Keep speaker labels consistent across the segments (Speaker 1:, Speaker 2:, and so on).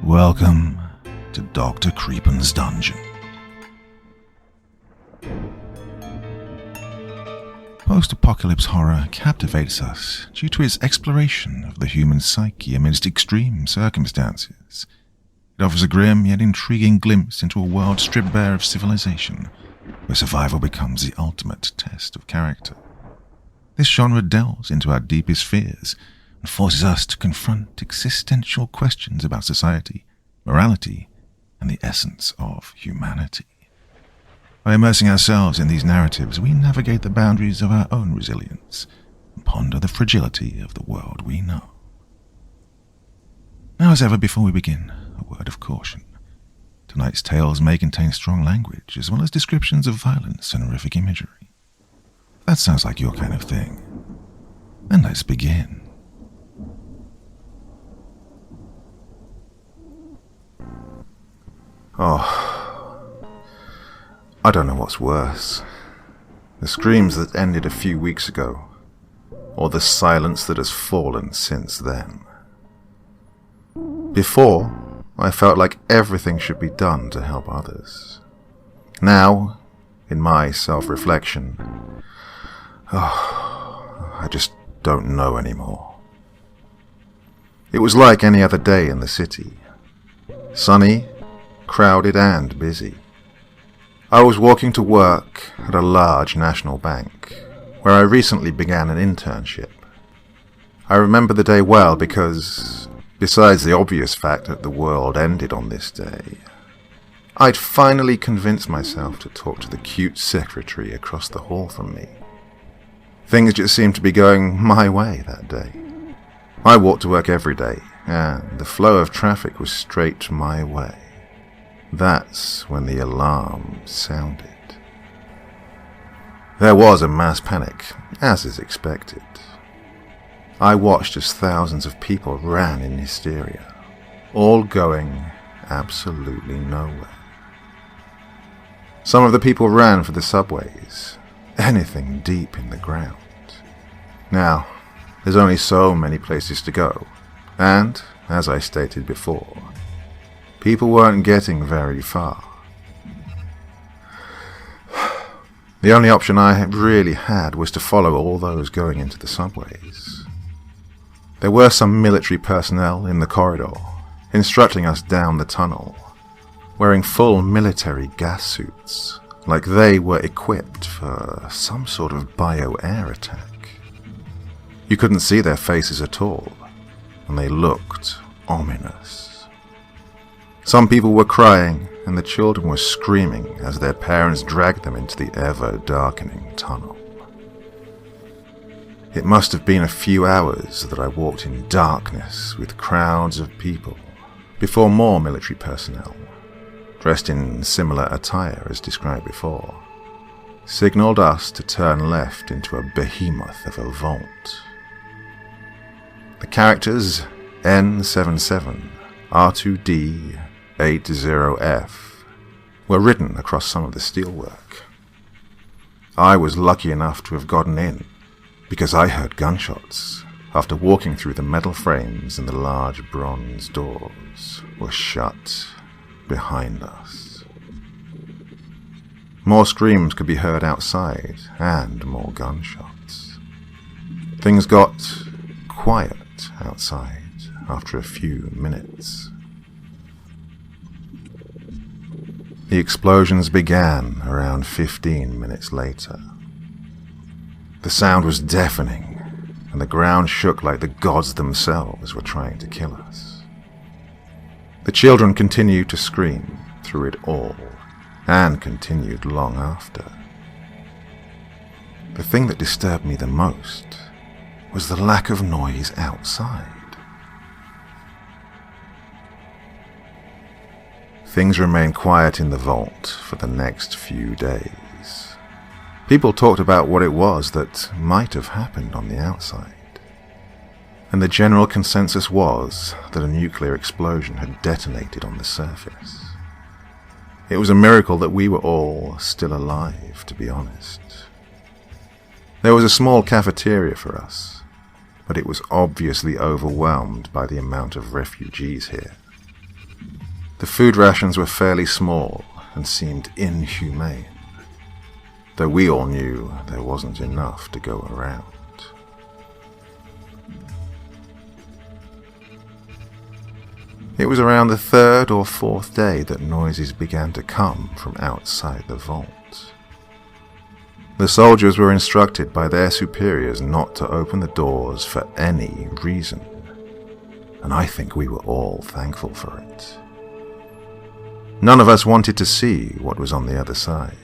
Speaker 1: Welcome to Dr. Creepen's dungeon. Post-apocalypse horror captivates us due to its exploration of the human psyche amidst extreme circumstances. It offers a grim yet intriguing glimpse into a world stripped bare of civilization, where survival becomes the ultimate test of character. This genre delves into our deepest fears and forces us to confront existential questions about society, morality, and the essence of humanity. By immersing ourselves in these narratives, we navigate the boundaries of our own resilience and ponder the fragility of the world we know. Now, as ever, before we begin, a word of caution. Tonight's tales may contain strong language, as well as descriptions of violence and horrific imagery. If that sounds like your kind of thing, then let's begin.
Speaker 2: I don't know what's worse. The screams that ended a few weeks ago, or the silence that has fallen since then. Before, I felt like everything should be done to help others. Now, in my self-reflection, I just don't know anymore. It was like any other day in the city. Sunny, crowded and busy. I was walking to work at a large national bank, where I recently began an internship. I remember the day well because, besides the obvious fact that the world ended on this day, I'd finally convinced myself to talk to the cute secretary across the hall from me. Things just seemed to be going my way that day. I walked to work every day, and the flow of traffic was straight my way. That's when the alarm sounded. There was a mass panic, as is expected. I watched as thousands of people ran in hysteria, all going absolutely nowhere. Some of the people ran for the subways, anything deep in the ground. Now, there's only so many places to go, and, as I stated before, people weren't getting very far. The only option I really had was to follow all those going into the subways. There were some military personnel in the corridor, instructing us down the tunnel, wearing full military gas suits, like they were equipped for some sort of bio-air attack. You couldn't see their faces at all, and they looked ominous. Some people were crying, and the children were screaming as their parents dragged them into the ever-darkening tunnel. It must have been a few hours that I walked in darkness with crowds of people, before more military personnel, dressed in similar attire as described before, signalled us to turn left into a behemoth of a vault. The characters N77, R2D, 80F were written across some of the steelwork. I was lucky enough to have gotten in, because I heard gunshots after walking through the metal frames and the large bronze doors were shut behind us. More screams could be heard outside, and more gunshots. Things got quiet outside after a few minutes. The explosions began around 15 minutes later. The sound was deafening, and the ground shook like the gods themselves were trying to kill us. The children continued to scream through it all, and continued long after. The thing that disturbed me the most was the lack of noise outside. Things remained quiet in the vault for the next few days. People talked about what it was that might have happened on the outside, and the general consensus was that a nuclear explosion had detonated on the surface. It was a miracle that we were all still alive, to be honest. There was a small cafeteria for us, but it was obviously overwhelmed by the amount of refugees here. The food rations were fairly small and seemed inhumane, though we all knew there wasn't enough to go around. It was around the third or fourth day that noises began to come from outside the vault. The soldiers were instructed by their superiors not to open the doors for any reason, and I think we were all thankful for it. None of us wanted to see what was on the other side,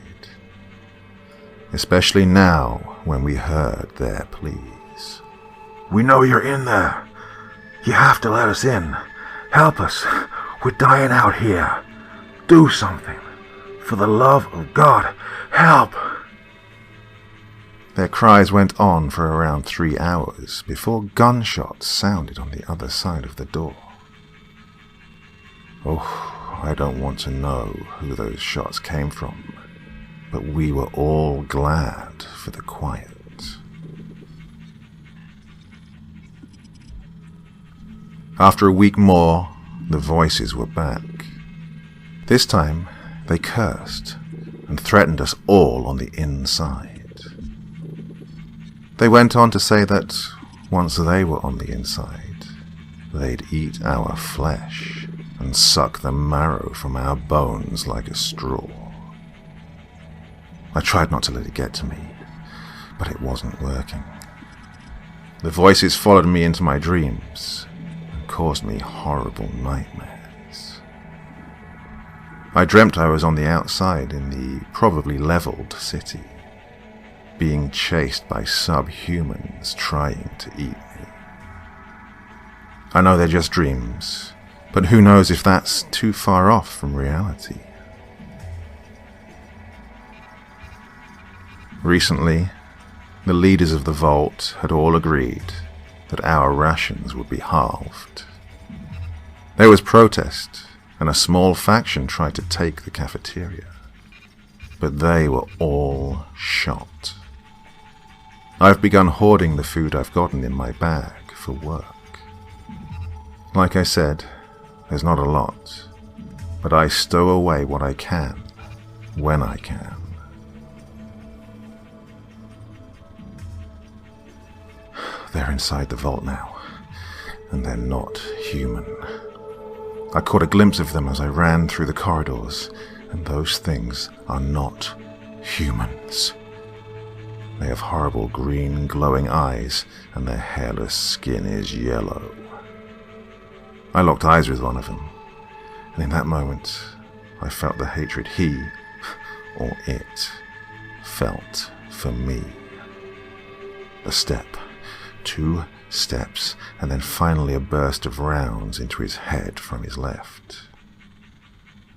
Speaker 2: especially now when we heard their pleas.
Speaker 3: "We know you're in there. You have to let us in. Help us. We're dying out here. Do something. For the love of God, help!"
Speaker 2: Their cries went on for around 3 hours before gunshots sounded on the other side of the door. Oh, I don't want to know who those shots came from, but we were all glad for the quiet. After a week more, the voices were back. This time, they cursed and threatened us all on the inside. They went on to say that once they were on the inside, they'd eat our flesh and suck the marrow from our bones like a straw. I tried not to let it get to me, but it wasn't working. The voices followed me into my dreams and caused me horrible nightmares. I dreamt I was on the outside in the probably leveled city, being chased by subhumans trying to eat me. I know they're just dreams, but who knows if that's too far off from reality. Recently, the leaders of the vault had all agreed that our rations would be halved. There was protest, and a small faction tried to take the cafeteria, but they were all shot. I've begun hoarding the food I've gotten in my bag for work. Like I said, there's not a lot, but I stow away what I can, when I can. They're inside the vault now, and they're not human. I caught a glimpse of them as I ran through the corridors, and those things are not humans. They have horrible green glowing eyes, and their hairless skin is yellow. I locked eyes with one of them, and in that moment I felt the hatred he, or it, felt for me. A step, 2 steps, and then finally a burst of rounds into his head from his left.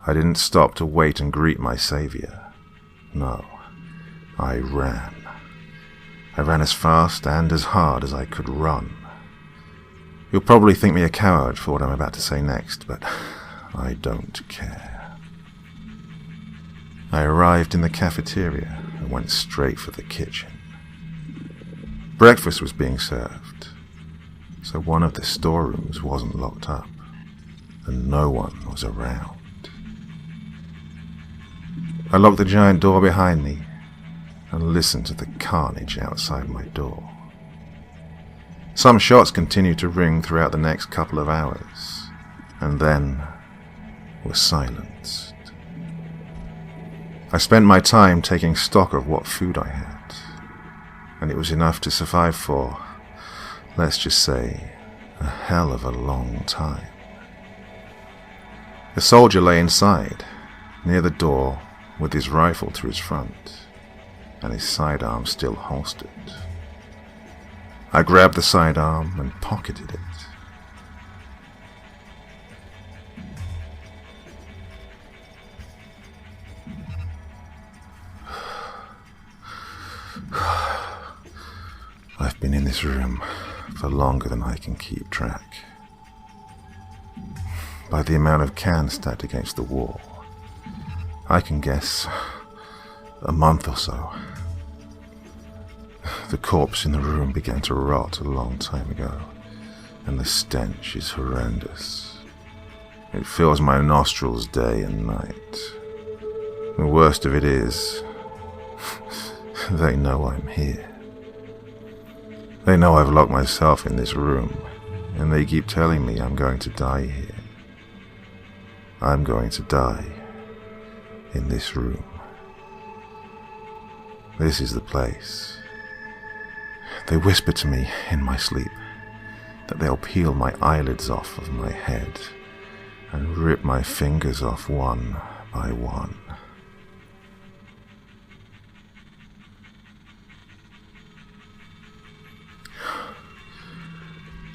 Speaker 2: I didn't stop to wait and greet my savior. No, I ran. I ran as fast and as hard as I could run. You'll probably think me a coward for what I'm about to say next, but I don't care. I arrived in the cafeteria and went straight for the kitchen. Breakfast was being served, so one of the storerooms wasn't locked up, and no one was around. I locked the giant door behind me and listened to the carnage outside my door. Some shots continued to ring throughout the next couple of hours, and then were silenced. I spent my time taking stock of what food I had, and it was enough to survive for, let's just say, a hell of a long time. A soldier lay inside, near the door, with his rifle to his front, and his sidearm still holstered. I grabbed the sidearm and pocketed it. I've been in this room for longer than I can keep track. By the amount of cans stacked against the wall, I can guess a month or so. The corpse in the room began to rot a long time ago, and the stench is horrendous. It fills my nostrils day and night. The worst of it is, they know I'm here. They know I've locked myself in this room, and they keep telling me I'm going to die here. I'm going to die in this room. This is the place. They whisper to me in my sleep that they'll peel my eyelids off of my head and rip my fingers off one by one.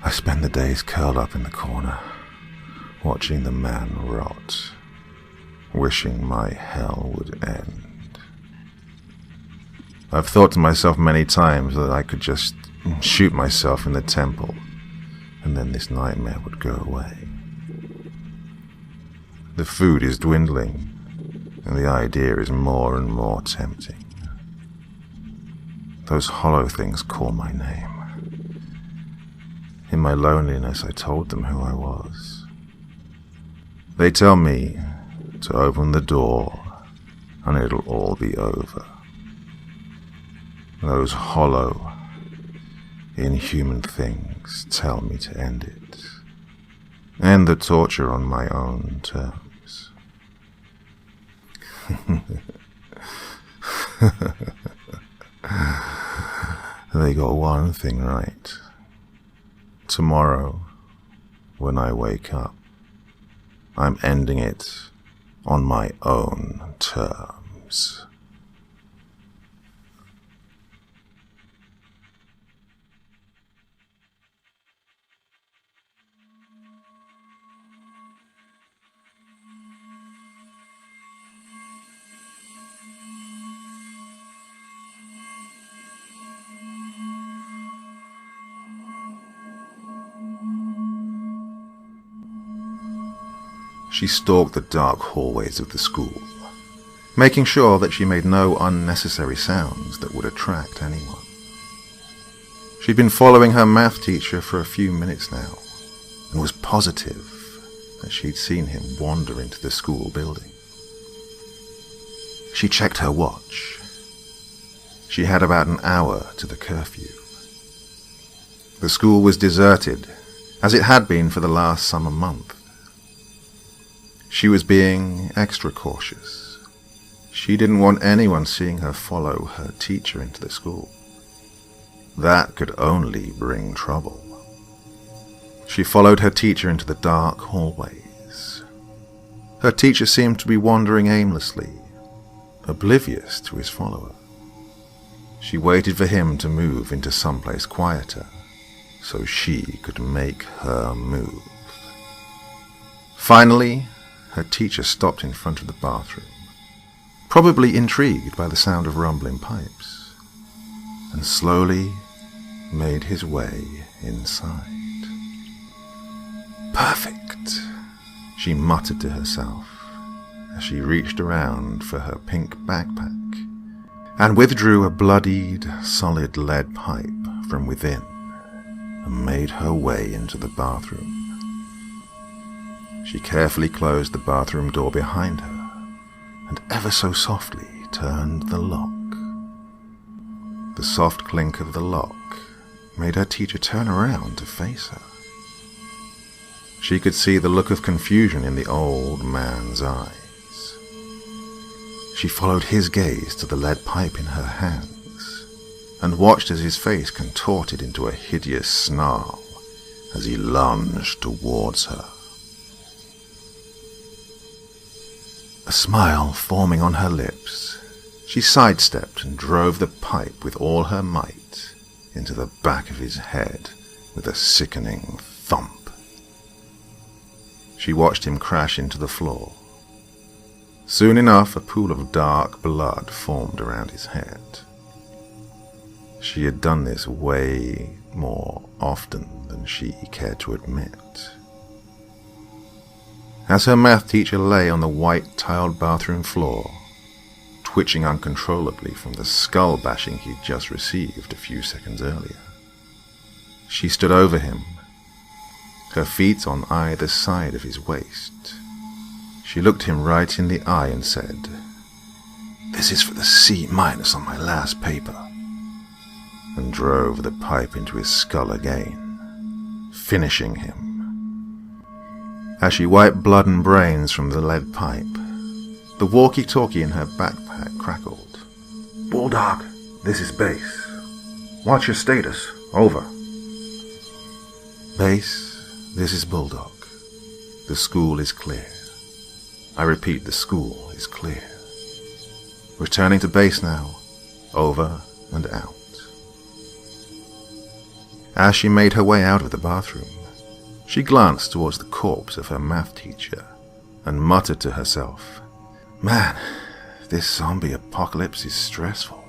Speaker 2: I spend the days curled up in the corner, watching the man rot, wishing my hell would end. I've thought to myself many times that I could just shoot myself in the temple, and then this nightmare would go away. The food is dwindling, and the idea is more and more tempting. Those hollow things call my name. In my loneliness, I told them who I was. They tell me to open the door, and it'll all be over. Those hollow, inhuman things tell me to end it. End the torture on my own terms. They got one thing right. Tomorrow, when I wake up, I'm ending it on my own terms. She stalked the dark hallways of the school, making sure that she made no unnecessary sounds that would attract anyone. She'd been following her math teacher for a few minutes now, and was positive that she'd seen him wander into the school building. She checked her watch. She had about an hour to the curfew. The school was deserted, as it had been for the last summer month. She was being extra cautious. She didn't want anyone seeing her follow her teacher into the school. That could only bring trouble. She followed her teacher into the dark hallways. Her teacher seemed to be wandering aimlessly, oblivious to his follower. She waited for him to move into someplace quieter, so she could make her move. Finally, her teacher stopped in front of the bathroom, probably intrigued by the sound of rumbling pipes, and slowly made his way inside. Perfect, she muttered to herself as she reached around for her pink backpack and withdrew a bloodied, solid lead pipe from within and made her way into the bathroom. She carefully closed the bathroom door behind her and ever so softly turned the lock. The soft clink of the lock made her teacher turn around to face her. She could see the look of confusion in the old man's eyes. She followed his gaze to the lead pipe in her hands and watched as his face contorted into a hideous snarl as he lunged towards her. A smile forming on her lips, she sidestepped and drove the pipe with all her might into the back of his head with a sickening thump. She watched him crash into the floor. Soon enough, a pool of dark blood formed around his head. She had done this way more often than she cared to admit. As her math teacher lay on the white tiled bathroom floor, twitching uncontrollably from the skull bashing he'd just received a few seconds earlier, she stood over him, her feet on either side of his waist. She looked him right in the eye and said, "This is for the C- on my last paper," and drove the pipe into his skull again, finishing him. As she wiped blood and brains from the lead pipe, the walkie-talkie in her backpack crackled.
Speaker 3: "Bulldog, this is Base. What's your status? Over."
Speaker 2: "Base, this is Bulldog. The school is clear. I repeat, the school is clear. Returning to base now. Over and out." As she made her way out of the bathroom, she glanced towards the corpse of her math teacher and muttered to herself, "Man, this zombie apocalypse is stressful."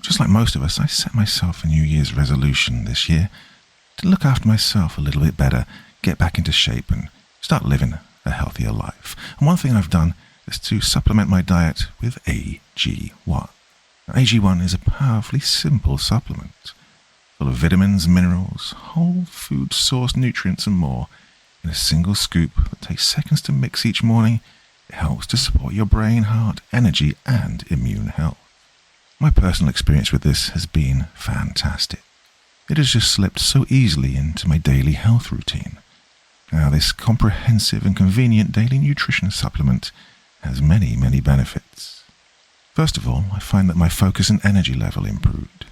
Speaker 1: Just like most of us, I set myself a New Year's resolution this year to look after myself a little bit better, get back into shape, and start living a healthier life. And one thing I've done is to supplement my diet with AG1. Now, AG1 is a powerfully simple supplement, full of vitamins, minerals, whole food source nutrients and more, in a single scoop that takes seconds to mix each morning. It helps to support your brain, heart, energy, and immune health. My personal experience with this has been fantastic. It has just slipped so easily into my daily health routine. Now, this comprehensive and convenient daily nutrition supplement has many, many benefits. First of all, I find that my focus and energy level improved.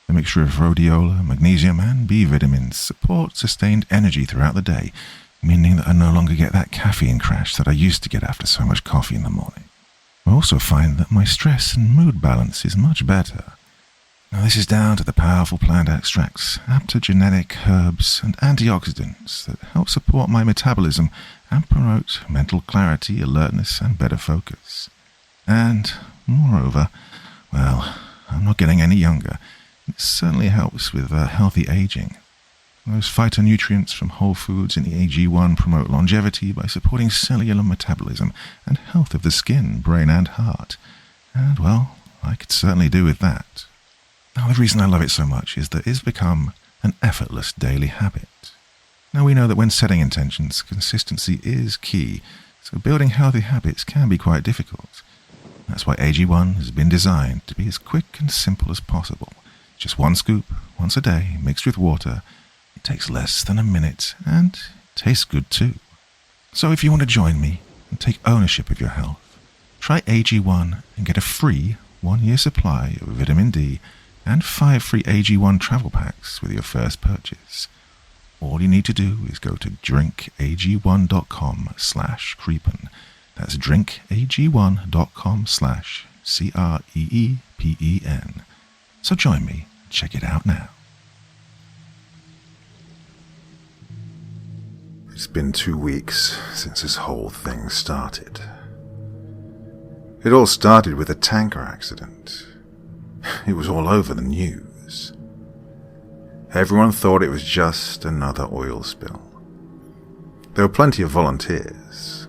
Speaker 1: The mixture of rhodiola, magnesium, and B vitamins support sustained energy throughout the day, meaning that I no longer get that caffeine crash that I used to get after so much coffee in the morning. I also find that my stress and mood balance is much better. Now, this is down to the powerful plant extracts, adaptogenic herbs, and antioxidants that help support my metabolism and promote mental clarity, alertness, and better focus. And, moreover, well, I'm not getting any younger. It certainly helps with healthy aging. Those phytonutrients from whole foods in the AG1 promote longevity by supporting cellular metabolism and health of the skin, brain, and heart. And, well, I could certainly do with that. Now, the reason I love it so much is that it's become an effortless daily habit. Now, we know that when setting intentions, consistency is key, so building healthy habits can be quite difficult. That's why AG1 has been designed to be as quick and simple as possible. Just one scoop, once a day, mixed with water. It takes less than a minute, and it tastes good too. So if you want to join me and take ownership of your health, try AG1 and get a free 1-year supply of vitamin D and 5 free AG1 Travel Packs with your first purchase. All you need to do is go to drinkag1.com/Creepen. That's drinkag1.com/CREEPEN. So join me, check it out now.
Speaker 2: It's been 2 weeks since this whole thing started. It all started with a tanker accident. It was all over the news. Everyone thought it was just another oil spill. There were plenty of volunteers,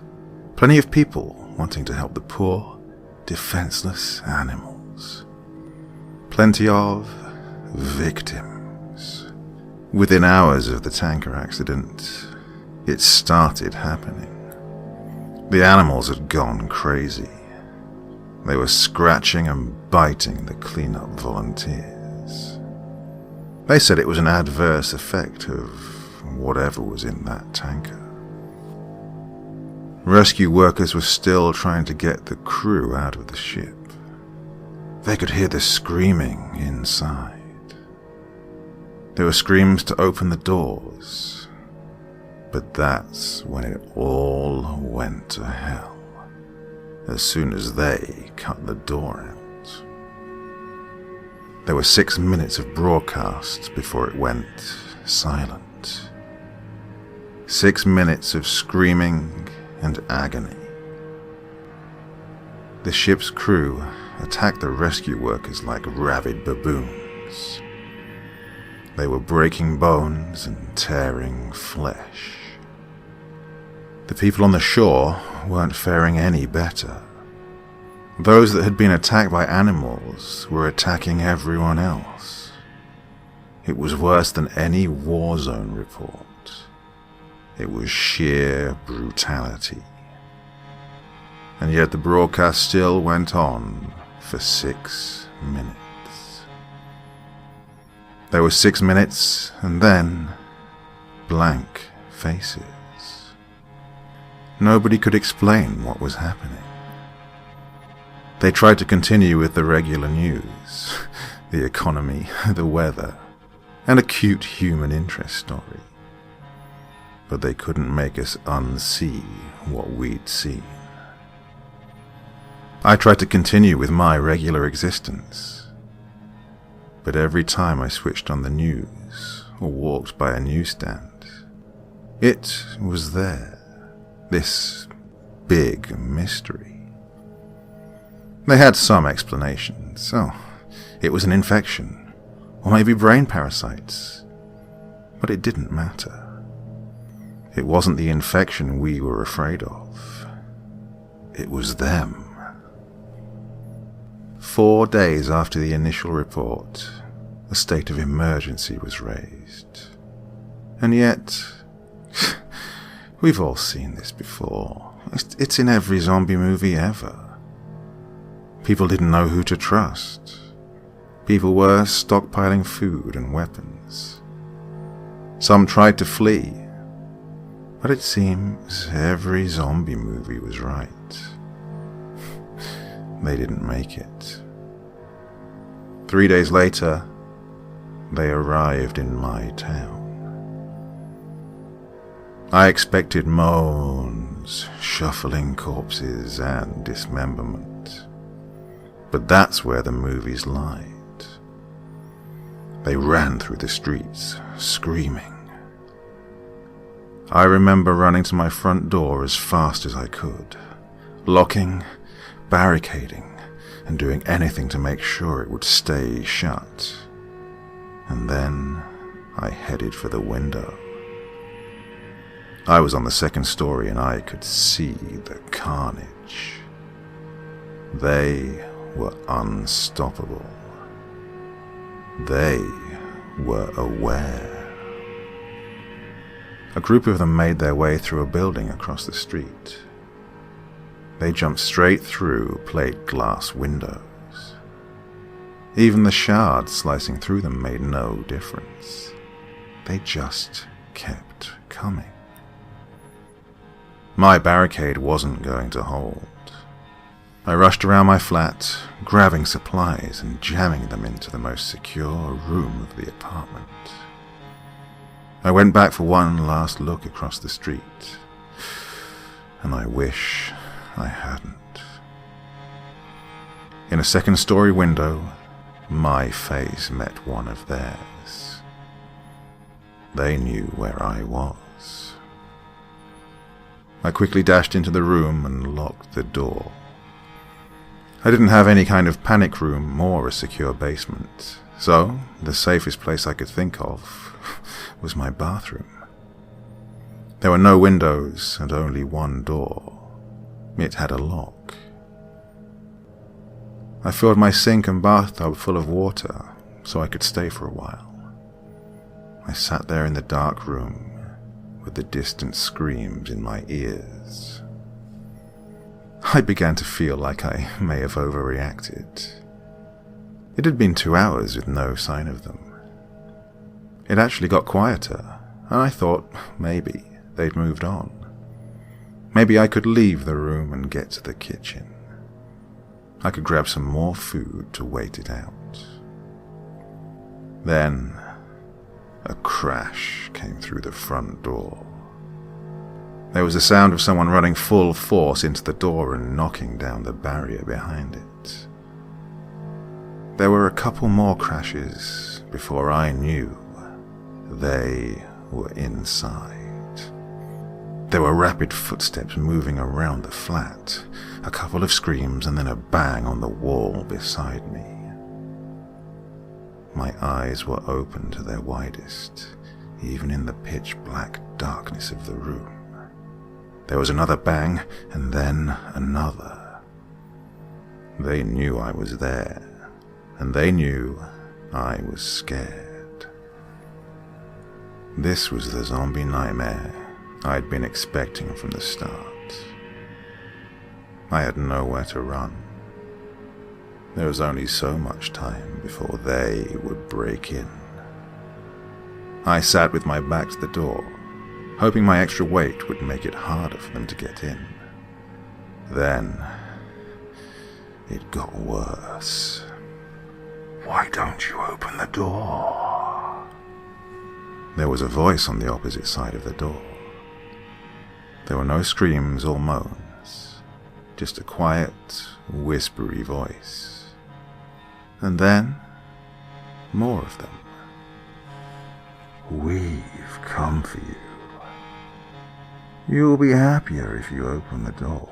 Speaker 2: plenty of people wanting to help the poor, defenseless animals. Plenty of victims. Within hours of the tanker accident, it started happening. The animals had gone crazy. They were scratching and biting the cleanup volunteers. They said it was an adverse effect of whatever was in that tanker. Rescue workers were still trying to get the crew out of the ship. They could hear the screaming inside. There were screams to open the doors, but that's when it all went to hell. As soon as they cut the door out. There were 6 minutes of broadcast before it went silent. 6 minutes of screaming and agony. The ship's crew attacked the rescue workers like rabid baboons. They were breaking bones and tearing flesh. The people on the shore weren't faring any better. Those that had been attacked by animals were attacking everyone else. It was worse than any war zone report. It was sheer brutality. And yet the broadcast still went on for 6 minutes. There were 6 minutes, and then blank faces. Nobody could explain what was happening. They tried to continue with the regular news, the economy, the weather, and a cute human interest story. But they couldn't make us unsee what we'd seen. I tried to continue with my regular existence, but every time I switched on the news or walked by a newsstand, it was there, this big mystery. They had some explanations. Oh, it was an infection, or maybe brain parasites, but it didn't matter. It wasn't the infection we were afraid of. It was them. 4 days after the initial report, a state of emergency was raised. And yet, we've all seen this before. It's in every zombie movie ever. People didn't know who to trust. People were stockpiling food and weapons. Some tried to flee, but it seems every zombie movie was right. They didn't make it. 3 days later, they arrived in my town. I expected moans, shuffling corpses, and dismemberment. But that's where the movies lied. They ran through the streets, screaming. I remember running to my front door as fast as I could, locking, barricading, and doing anything to make sure it would stay shut. And then I headed for the window. I was on the second story and I could see the carnage. They were unstoppable. They were aware. A group of them made their way through a building across the street. They jumped straight through plate glass windows. Even the shards slicing through them made no difference. They just kept coming. My barricade wasn't going to hold. I rushed around my flat, grabbing supplies and jamming them into the most secure room of the apartment. I went back for one last look across the street, and I wish I hadn't. In a second-story window, my face met one of theirs. They knew where I was. I quickly dashed into the room and locked the door. I didn't have any kind of panic room or a secure basement, so the safest place I could think of was my bathroom. There were no windows and only one door. It had a lock. I filled my sink and bathtub full of water so I could stay for a while. I sat there in the dark room with the distant screams in my ears. I began to feel like I may have overreacted. It had been 2 hours with no sign of them. It actually got quieter, and I thought maybe they'd moved on. Maybe I could leave the room and get to the kitchen. I could grab some more food to wait it out. Then, a crash came through the front door. There was the sound of someone running full force into the door and knocking down the barrier behind it. There were a couple more crashes before I knew they were inside. There were rapid footsteps moving around the flat, a couple of screams, and then a bang on the wall beside me. My eyes were open to their widest, even in the pitch-black darkness of the room. There was another bang, and then another. They knew I was there, and they knew I was scared. This was the zombie nightmare I'd been expecting from the start. I had nowhere to run. There was only so much time before they would break in. I sat with my back to the door, hoping my extra weight would make it harder for them to get in. Then, it got worse.
Speaker 3: Why don't you open the door?
Speaker 2: There was a voice on the opposite side of the door. There were no screams or moans, just a quiet, whispery voice. And then, more of them.
Speaker 3: We've come for you. You'll be happier if you open the door.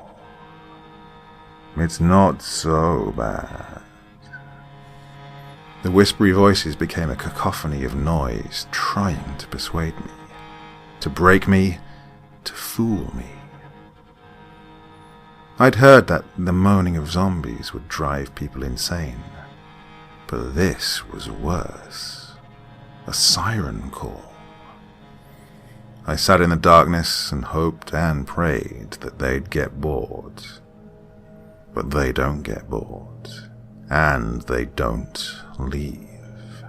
Speaker 3: It's not so bad.
Speaker 2: The whispery voices became a cacophony of noise trying to persuade me, to break me, to fool me. I'd heard that the moaning of zombies would drive people insane, but this was worse. A siren call. I sat in the darkness and hoped and prayed that they'd get bored. But they don't get bored, and they don't leave.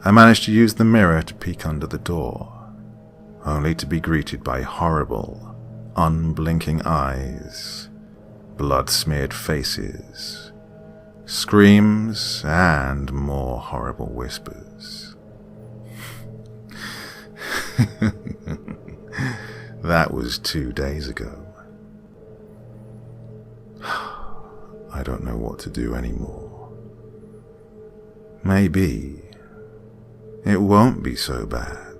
Speaker 2: I managed to use the mirror to peek under the door, only to be greeted by horrible, unblinking eyes, blood-smeared faces, screams, and more horrible whispers. That was 2 days ago. I don't know what to do anymore. Maybe it won't be so bad.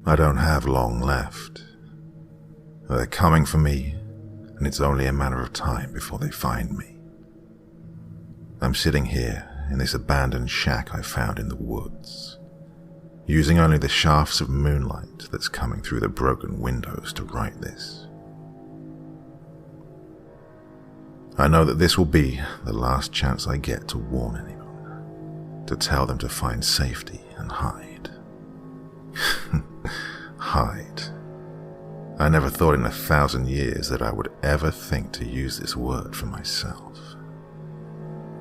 Speaker 2: I don't have long left. They're coming for me, and it's only a matter of time before they find me. I'm sitting here in this abandoned shack I found in the woods, using only the shafts of moonlight that's coming through the broken windows to write this. I know that this will be the last chance I get to warn anyone, to tell them to find safety and hide. Hide. I never thought in 1,000 years that I would ever think to use this word for myself.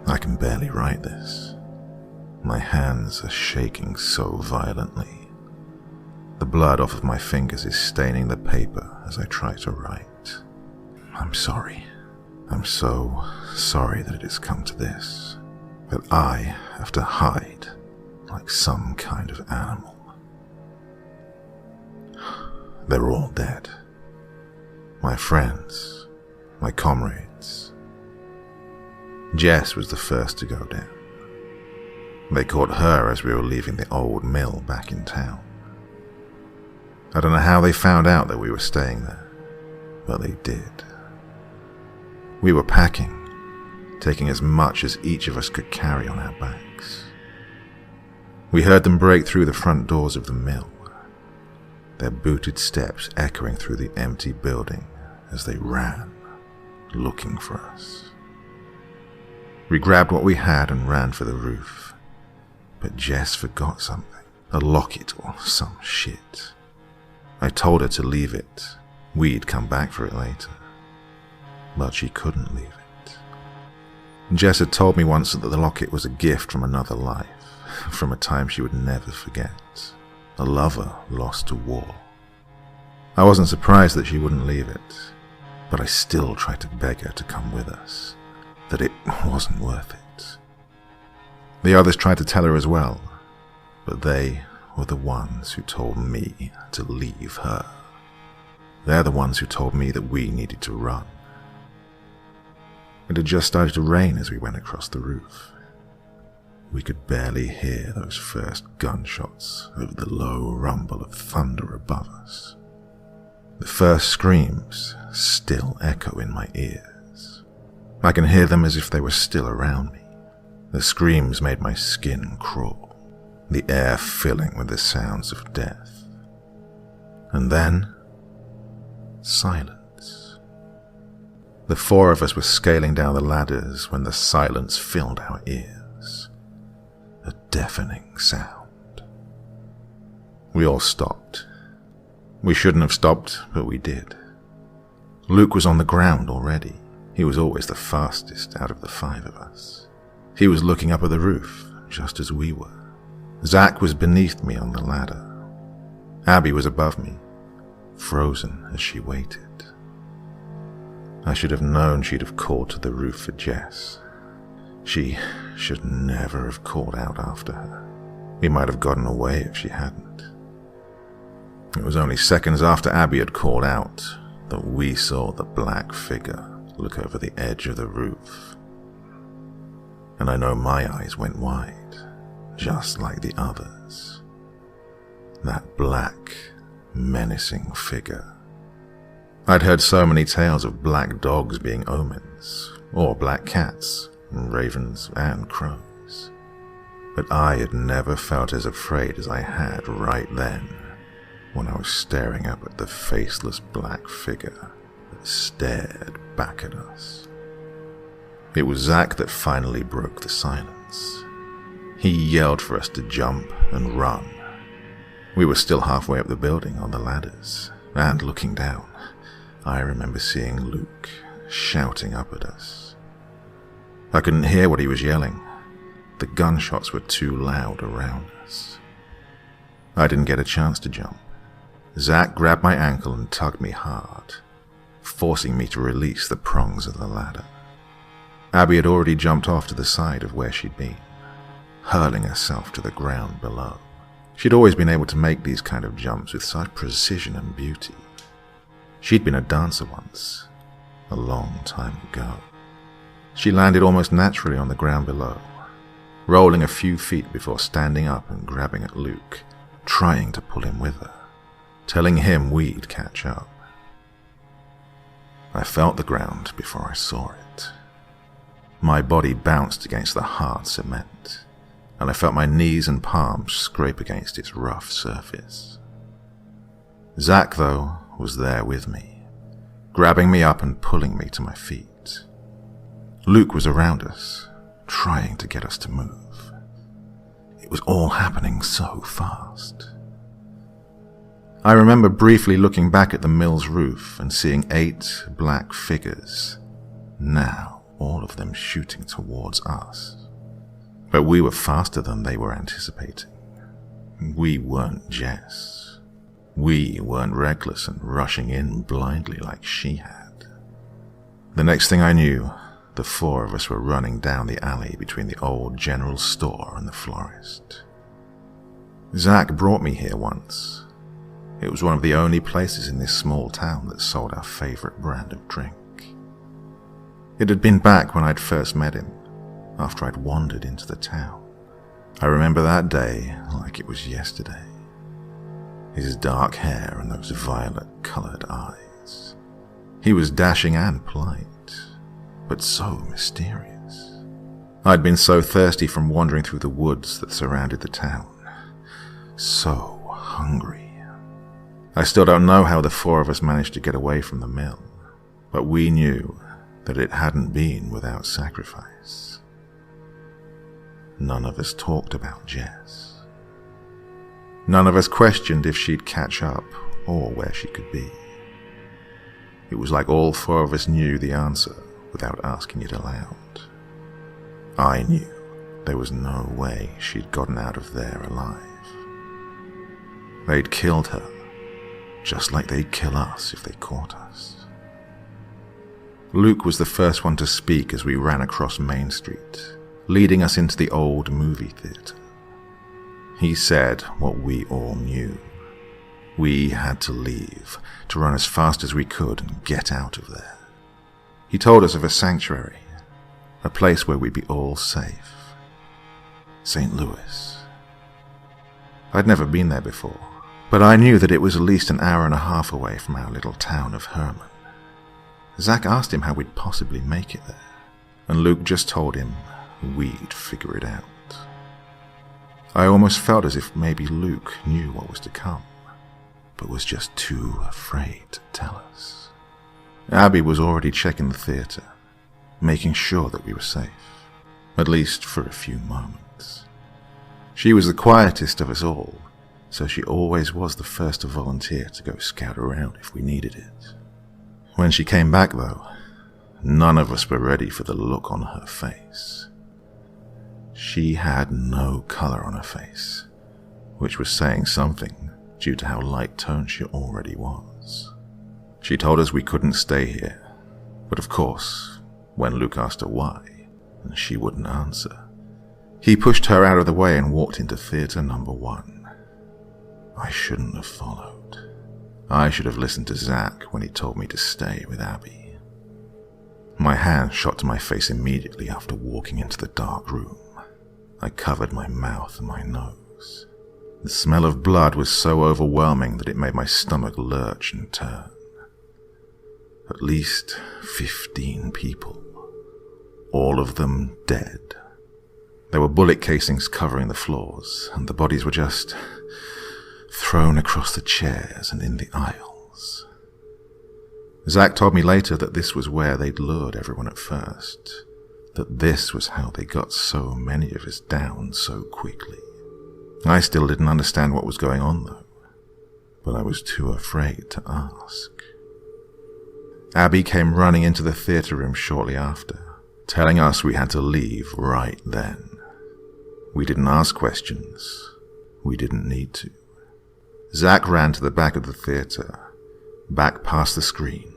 Speaker 2: I can barely write this. My hands are shaking so violently. The blood off of my fingers is staining the paper as I try to write. I'm sorry. I'm so sorry that it has come to this. That I have to hide like some kind of animal. They're all dead. My friends, my comrades. Jess was the first to go down. They caught her as we were leaving the old mill back in town. I don't know how they found out that we were staying there, but they did. We were packing, taking as much as each of us could carry on our backs. We heard them break through the front doors of the mill, their booted steps echoing through the empty building as they ran, looking for us. We grabbed what we had and ran for the roof, but Jess forgot something, a locket or some shit. I told her to leave it, we'd come back for it later, but she couldn't leave it. Jess had told me once that the locket was a gift from another life, from a time she would never forget. A lover lost to war. I wasn't surprised that she wouldn't leave it, but I still tried to beg her to come with us, that it wasn't worth it. The others tried to tell her as well, but they were the ones who told me to leave her. They're the ones who told me that we needed to run. It had just started to rain as we went across the roof. We could barely hear those first gunshots over the low rumble of thunder above us. The first screams still echo in my ears. I can hear them as if they were still around me. The screams made my skin crawl, the air filling with the sounds of death. And then, silence. The four of us were scaling down the ladders when the silence filled our ears. A deafening sound. We all stopped. We shouldn't have stopped, but we did. Luke was on the ground already. He was always the fastest out of the five of us. He was looking up at the roof, just as we were. Zach was beneath me on the ladder. Abby was above me, frozen as she waited. I should have known she'd have called to the roof for Jess. She should never have called out after her. We might have gotten away if she hadn't. It was only seconds after Abby had called out that we saw the black figure look over the edge of the roof. And I know my eyes went wide, just like the others. That black, menacing figure. I'd heard so many tales of black dogs being omens, or black cats, ravens and crows. But I had never felt as afraid as I had right then, when I was staring up at the faceless black figure that stared back at us. It was Zach that finally broke the silence. He yelled for us to jump and run. We were still halfway up the building on the ladders, and looking down, I remember seeing Luke shouting up at us. I couldn't hear what he was yelling. The gunshots were too loud around us. I didn't get a chance to jump. Zach grabbed my ankle and tugged me hard, forcing me to release the prongs of the ladder. Abby had already jumped off to the side of where she'd been, hurling herself to the ground below. She'd always been able to make these kind of jumps with such precision and beauty. She'd been a dancer once, a long time ago. She landed almost naturally on the ground below, rolling a few feet before standing up and grabbing at Luke, trying to pull him with her, telling him we'd catch up. I felt the ground before I saw it. My body bounced against the hard cement, and I felt my knees and palms scrape against its rough surface. Zach, though, was there with me, grabbing me up and pulling me to my feet. Luke was around us, trying to get us to move. It was all happening so fast. I remember briefly looking back at the mill's roof and seeing 8 black figures, now all of them shooting towards us. But we were faster than they were anticipating. We weren't Jess. We weren't reckless and rushing in blindly like she had. The next thing I knew, the 4 of us were running down the alley between the old general store and the florist. Zach brought me here once. It was one of the only places in this small town that sold our favorite brand of drink. It had been back when I'd first met him, after I'd wandered into the town. I remember that day like it was yesterday. His dark hair and those violet-colored eyes. He was dashing and polite, but so mysterious. I'd been so thirsty from wandering through the woods that surrounded the town. So hungry. I still don't know how the 4 of us managed to get away from the mill, but we knew that it hadn't been without sacrifice. None of us talked about Jess. None of us questioned if she'd catch up or where she could be. It was like all 4 of us knew the answer without asking it aloud. I knew there was no way she'd gotten out of there alive. They'd killed her, just like they'd kill us if they caught us. Luke was the first one to speak as we ran across Main Street, leading us into the old movie theater. He said what we all knew. We had to leave, to run as fast as we could and get out of there. He told us of a sanctuary, a place where we'd be all safe. St. Louis. I'd never been there before, but I knew that it was at least an hour and a half away from our little town of Herman. Zach asked him how we'd possibly make it there, and Luke just told him we'd figure it out. I almost felt as if maybe Luke knew what was to come, but was just too afraid to tell us. Abby was already checking the theatre, making sure that we were safe, at least for a few moments. She was the quietest of us all, so she always was the first to volunteer to go scout around if we needed it. When she came back, though, none of us were ready for the look on her face. She had no colour on her face, which was saying something due to how light-toned she already was. She told us we couldn't stay here, but of course, when Luke asked her why, she wouldn't answer. He pushed her out of the way and walked into theatre number 1. I shouldn't have followed. I should have listened to Zach when he told me to stay with Abby. My hand shot to my face immediately after walking into the dark room. I covered my mouth and my nose. The smell of blood was so overwhelming that it made my stomach lurch and turn. At least 15 people, all of them dead. There were bullet casings covering the floors, and the bodies were just thrown across the chairs and in the aisles. Zach told me later that this was where they'd lured everyone at first, that this was how they got so many of us down so quickly. I still didn't understand what was going on, though, but I was too afraid to ask. Abby came running into the theatre room shortly after, telling us we had to leave right then. We didn't ask questions. We didn't need to. Zach ran to the back of the theatre, back past the screen,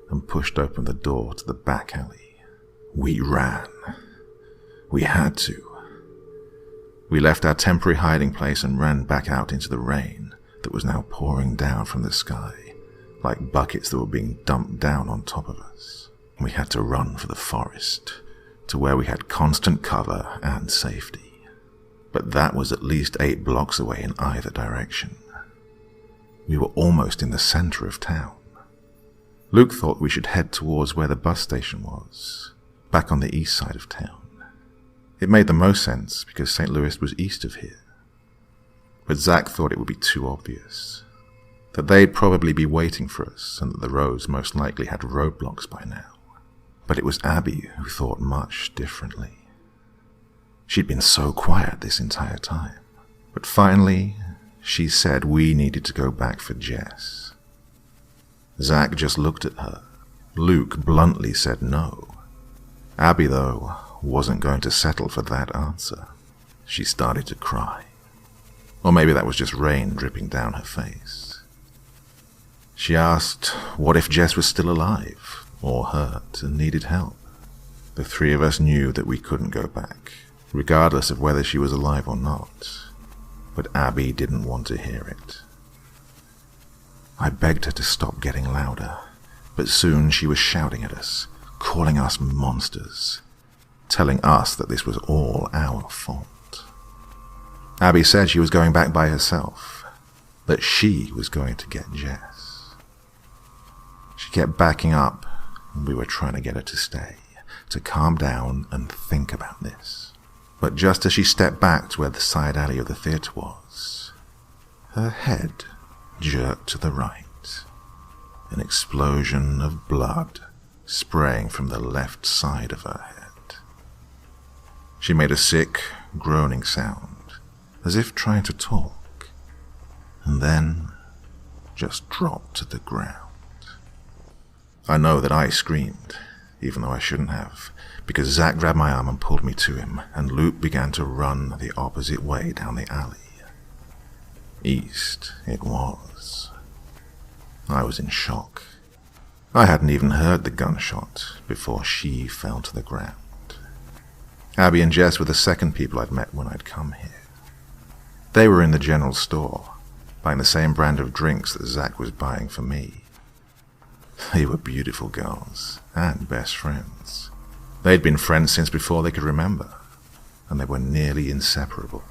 Speaker 2: and pushed open the door to the back alley. We ran. We had to. We left our temporary hiding place and ran back out into the rain that was now pouring down from the sky, like buckets that were being dumped down on top of us. We had to run for the forest, to where we had constant cover and safety. But that was at least 8 blocks away in either direction. We were almost in the center of town. Luke thought we should head towards where the bus station was, back on the east side of town. It made the most sense because St. Louis was east of here. But Zach thought it would be too obvious, that they'd probably be waiting for us and that the roads most likely had roadblocks by now. But it was Abby who thought much differently. She'd been so quiet this entire time, but finally she said we needed to go back for Jess. Zach just looked at her. Luke bluntly said no. Abby, though, wasn't going to settle for that answer. She started to cry. Or maybe that was just rain dripping down her face. She asked what if Jess was still alive, or hurt, and needed help. The 3 of us knew that we couldn't go back, regardless of whether she was alive or not. But Abby didn't want to hear it. I begged her to stop getting louder, but soon she was shouting at us, calling us monsters, telling us that this was all our fault. Abby said she was going back by herself, that she was going to get Jess. She kept backing up, and we were trying to get her to stay, to calm down and think about this. But just as she stepped back to where the side alley of the theatre was, her head jerked to the right, an explosion of blood spraying from the left side of her head. She made a sick, groaning sound, as if trying to talk, and then just dropped to the ground. I know that I screamed, even though I shouldn't have, because Zach grabbed my arm and pulled me to him, and Luke began to run the opposite way down the alley. East it was. I was in shock. I hadn't even heard the gunshot before she fell to the ground. Abby and Jess were the second people I'd met when I'd come here. They were in the general store, buying the same brand of drinks that Zach was buying for me. They were beautiful girls and best friends. They'd been friends since before they could remember. and they were nearly inseparable.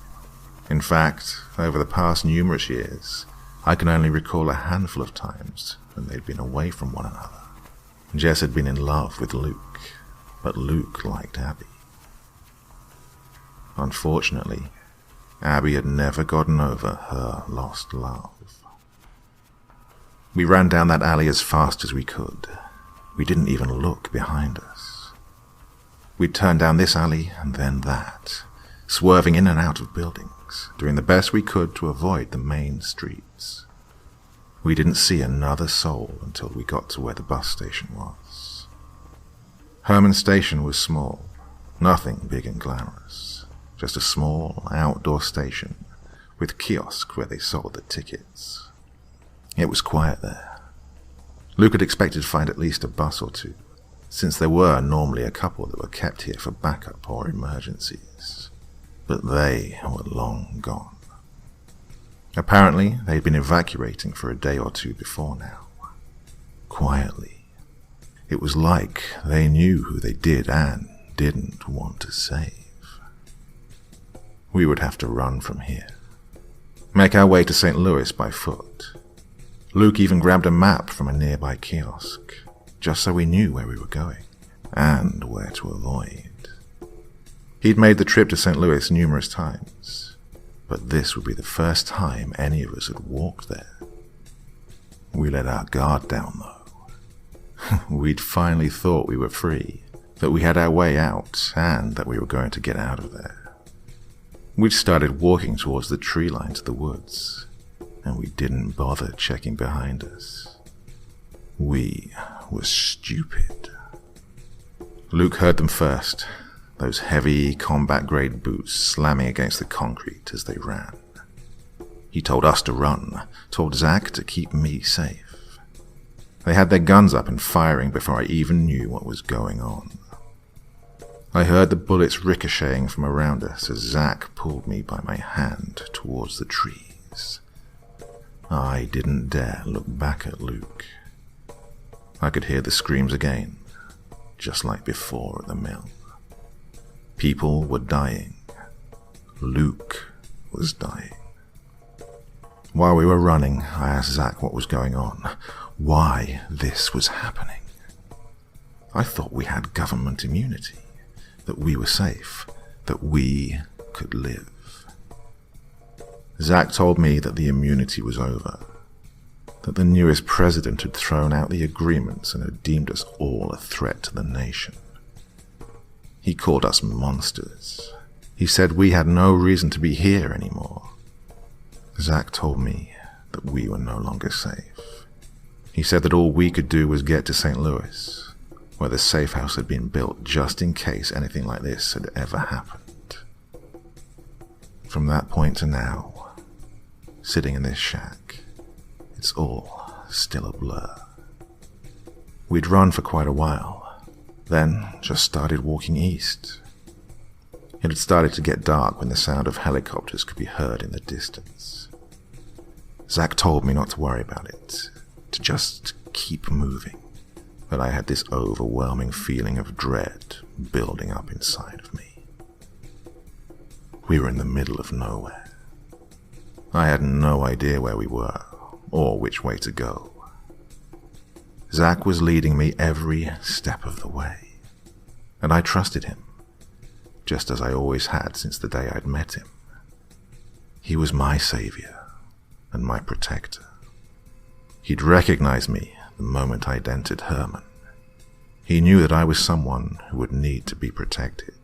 Speaker 2: In fact, over the past numerous years, I can only recall a handful of times when they'd been away from one another. Jess had been in love with Luke, but Luke liked Abby. Unfortunately, Abby had never gotten over her lost love. We ran down that alley as fast as we could. We didn't even look behind us. We'd turn down this alley and then that, swerving in and out of buildings, doing the best we could to avoid the main streets. We didn't see another soul until we got to where the bus station was. Herman Station was small, nothing big and glamorous, just a small outdoor station with kiosk where they sold the tickets. It was quiet there. Luke had expected to find at least a bus or two, since there were normally a couple that were kept here for backup or emergencies. But they were long gone. Apparently, they'd been evacuating for a day or two before now. Quietly. It was like they knew who they did and didn't want to save. We would have to run from here. Make our way to St. Louis by foot. Luke even grabbed a map from a nearby kiosk, just so we knew where we were going, and where to avoid. He'd made the trip to St. Louis numerous times, but this would be the first time any of us had walked there. We let our guard down, though. We'd finally thought we were free, that we had our way out, and that we were going to get out of there. We'd started walking towards the tree line to the woods, and we didn't bother checking behind us. We were stupid. Luke heard them first, those heavy combat-grade boots slamming against the concrete as they ran. He told us to run, told Zach to keep me safe. They had their guns up and firing before I even knew what was going on. I heard the bullets ricocheting from around us as Zach pulled me by my hand towards the trees. I didn't dare look back at Luke. I could hear the screams again, just like before at the mill. People were dying. Luke was dying. While we were running, I asked Zach what was going on, why this was happening. I thought we had government immunity, that we were safe, that we could live. Zach told me that the immunity was over, that the newest president had thrown out the agreements and had deemed us all a threat to the nation. He called us monsters. He said we had no reason to be here anymore. Zach told me that we were no longer safe. He said that all we could do was get to St. Louis, where the safe house had been built just in case anything like this had ever happened. From that point to now, sitting in this shack, it's all still a blur. We'd run for quite a while, then just started walking east. It had started to get dark when the sound of helicopters could be heard in the distance. Zach told me not to worry about it, to just keep moving, but I had this overwhelming feeling of dread building up inside of me. We were in the middle of nowhere. I had no idea where we were, or which way to go. Zach was leading me every step of the way, and I trusted him, just as I always had since the day I'd met him. He was my savior and my protector. He'd recognized me the moment I'd entered Herman. He knew that I was someone who would need to be protected.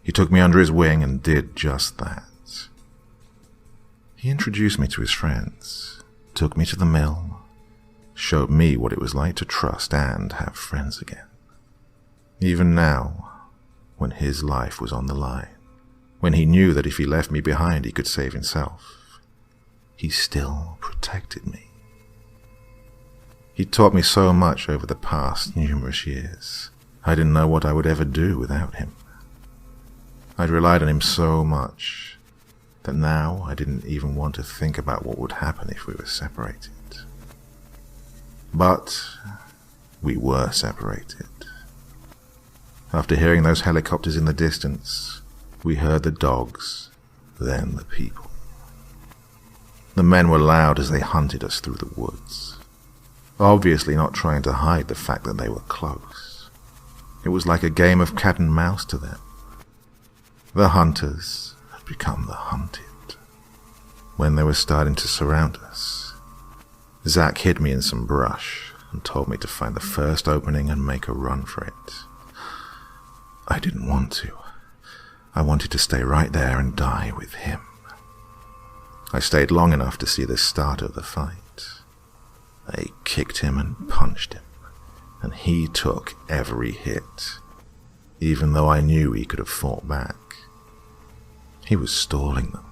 Speaker 2: He took me under his wing and did just that. He introduced me to his friends, took me to the mill, showed me what it was like to trust and have friends again. Even now, when his life was on the line, when he knew that if he left me behind he could save himself, he still protected me. He taught me so much over the past numerous years. I didn't know what I would ever do without him. I'd relied on him so much that now I didn't even want to think about what would happen if we were separated. But we were separated. After hearing those helicopters in the distance, We heard the dogs, then the people. The men were loud as they hunted us through the woods, obviously not trying to hide the fact that they were close. It was like a game of cat and mouse to them. The hunters had become the hunted. When they were starting to surround us, Zach hid me in some brush and told me to find the first opening and make a run for it. I didn't want to. I wanted to stay right there and die with him. I stayed long enough to see the start of the fight. I kicked him and punched him, and he took every hit, even though I knew he could have fought back. He was stalling them.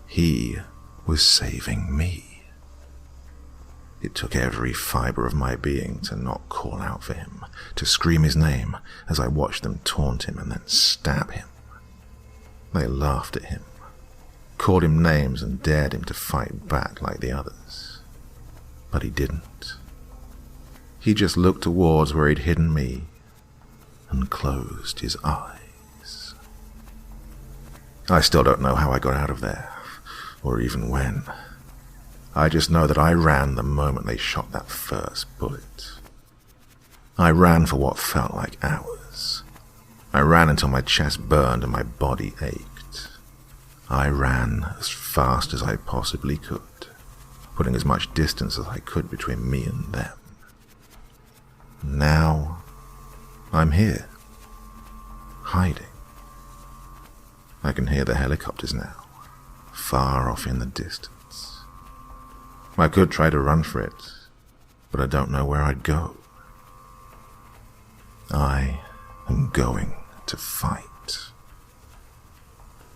Speaker 2: He was saving me. It took every fiber of my being to not call out for him, to scream his name as I watched them taunt him and then stab him. They laughed at him, called him names and dared him to fight back like the others. But he didn't. He just looked towards where he'd hidden me and closed his eyes. I still don't know how I got out of there, or even when. I just know that I ran the moment they shot that first bullet. I ran for what felt like hours. I ran until my chest burned and my body ached. I ran as fast as I possibly could, putting as much distance as I could between me and them. Now, I'm here, hiding. I can hear the helicopters now, far off in the distance. I could try to run for it, but I don't know where I'd go. I am going to fight.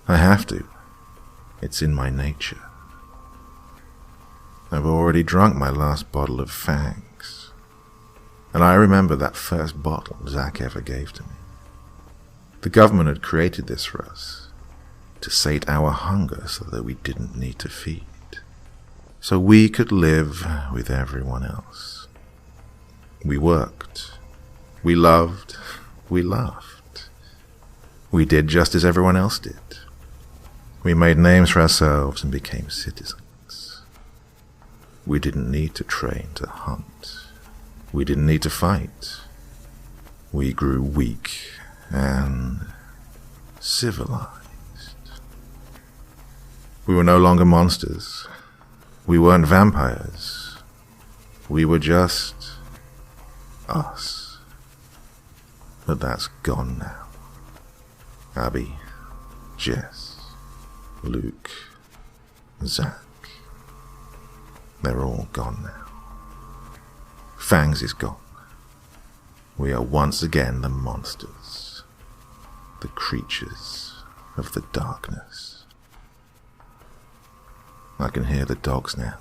Speaker 2: I have to. It's in my nature. I've already drunk my last bottle of fangs, and I remember that first bottle Zach ever gave to me. The government had created this for us, to sate our hunger so that we didn't need to feed, so we could live with everyone else. We worked, we loved, we laughed. We did just as everyone else did. We made names for ourselves and became citizens. We didn't need to train to hunt. We didn't need to fight. We grew weak and civilized. We were no longer monsters. We weren't vampires. We were just us. But that's gone now. Abby, Jess, Luke, Zach. They're all gone now. Fangs is gone. We are once again the monsters, the creatures of the darkness. I can hear the dogs now.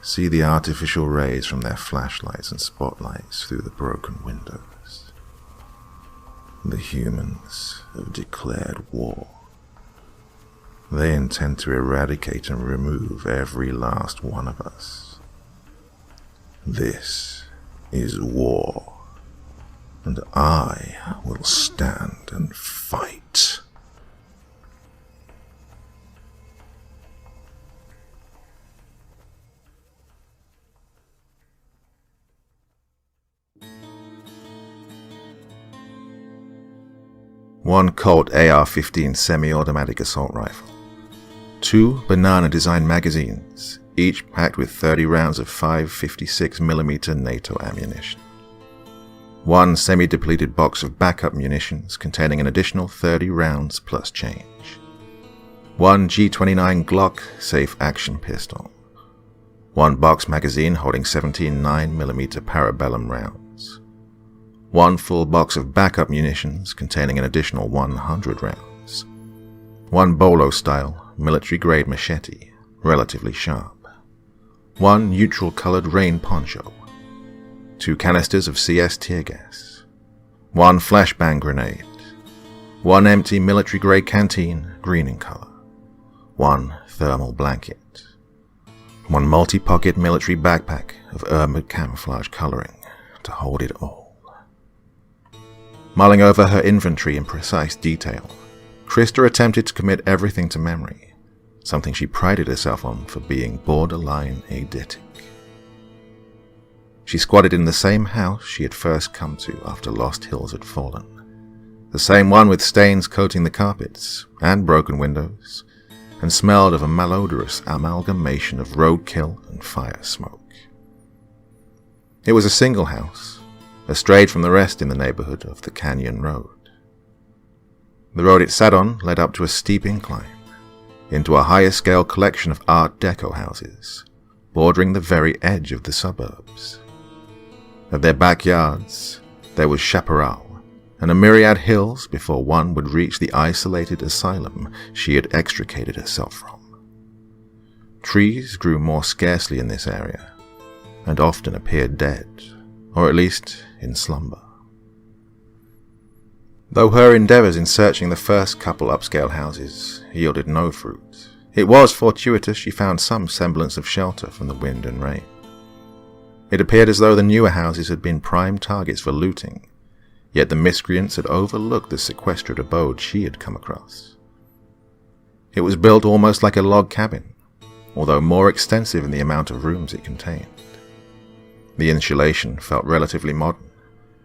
Speaker 2: See the artificial rays from their flashlights and spotlights through the broken windows. The humans have declared war. They intend to eradicate and remove every last one of us. This is war, and I will stand and fight. One Colt AR-15 semi-automatic assault rifle. 2 banana-designed magazines, each packed with 30 rounds of 5.56mm NATO ammunition. 1 semi-depleted box of backup munitions containing an additional 30 rounds plus change. 1 G29 Glock safe action pistol. 1 box magazine holding 17 9mm parabellum rounds. 1 full box of backup munitions containing an additional 100 rounds. 1 bolo-style military-grade machete, relatively sharp. 1 neutral-colored rain poncho. 2 canisters of CS tear gas. 1 flashbang grenade. 1 empty military-grade canteen, green in color. 1 thermal blanket. 1 multi-pocket military backpack of armored camouflage coloring to hold it all. Mulling over her inventory in precise detail, Krista attempted to commit everything to memory, something she prided herself on for being borderline eidetic. She squatted in the same house she had first come to after Lost Hills had fallen. The same one with stains coating the carpets and broken windows, and smelled of a malodorous amalgamation of roadkill and fire smoke. It was a single house, estrayed from the rest in the neighborhood of the Canyon Road. The road it sat on led up to a steep incline, into a higher-scale collection of Art Deco houses, bordering the very edge of the suburbs. At their backyards, there was chaparral, and a myriad hills before one would reach the isolated asylum she had extricated herself from. Trees grew more scarcely in this area, and often appeared dead, or at least in slumber. Though her endeavours in searching the first couple upscale houses yielded no fruit, it was fortuitous she found some semblance of shelter from the wind and rain. It appeared as though the newer houses had been prime targets for looting, yet the miscreants had overlooked the sequestered abode she had come across. It was built almost like a log cabin, although more extensive in the amount of rooms it contained. The insulation felt relatively modern,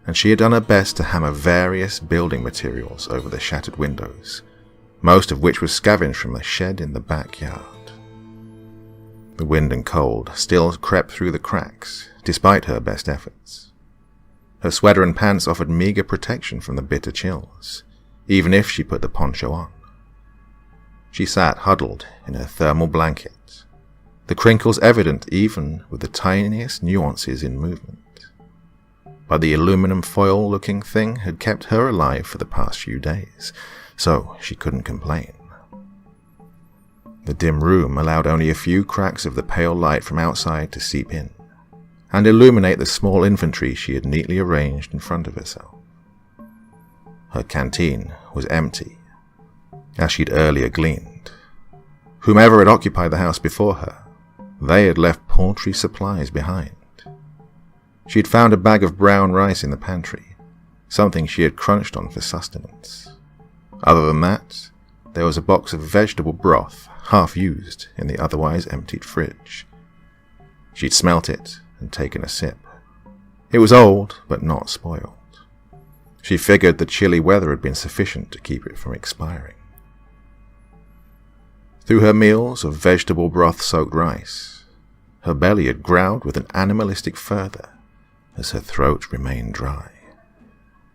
Speaker 2: and she had done her best to hammer various building materials over the shattered windows, most of which was scavenged from a shed in the backyard. The wind and cold still crept through the cracks, despite her best efforts. Her sweater and pants offered meager protection from the bitter chills, even if she put the poncho on. She sat huddled in her thermal blanket, the crinkles evident even with the tiniest nuances in movement. But the aluminum foil-looking thing had kept her alive for the past few days, so she couldn't complain. The dim room allowed only a few cracks of the pale light from outside to seep in, and illuminate the small inventory she had neatly arranged in front of herself. Her canteen was empty, as she'd earlier gleaned. Whomever had occupied the house before her, they had left paltry supplies behind. She had found a bag of brown rice in the pantry, something she had crunched on for sustenance. Other than that, there was a box of vegetable broth half used in the otherwise emptied fridge. She'd smelt it and taken a sip. It was old, but not spoiled. She figured the chilly weather had been sufficient to keep it from expiring. Through her meals of vegetable broth-soaked rice, her belly had growled with an animalistic fervour as her throat remained dry.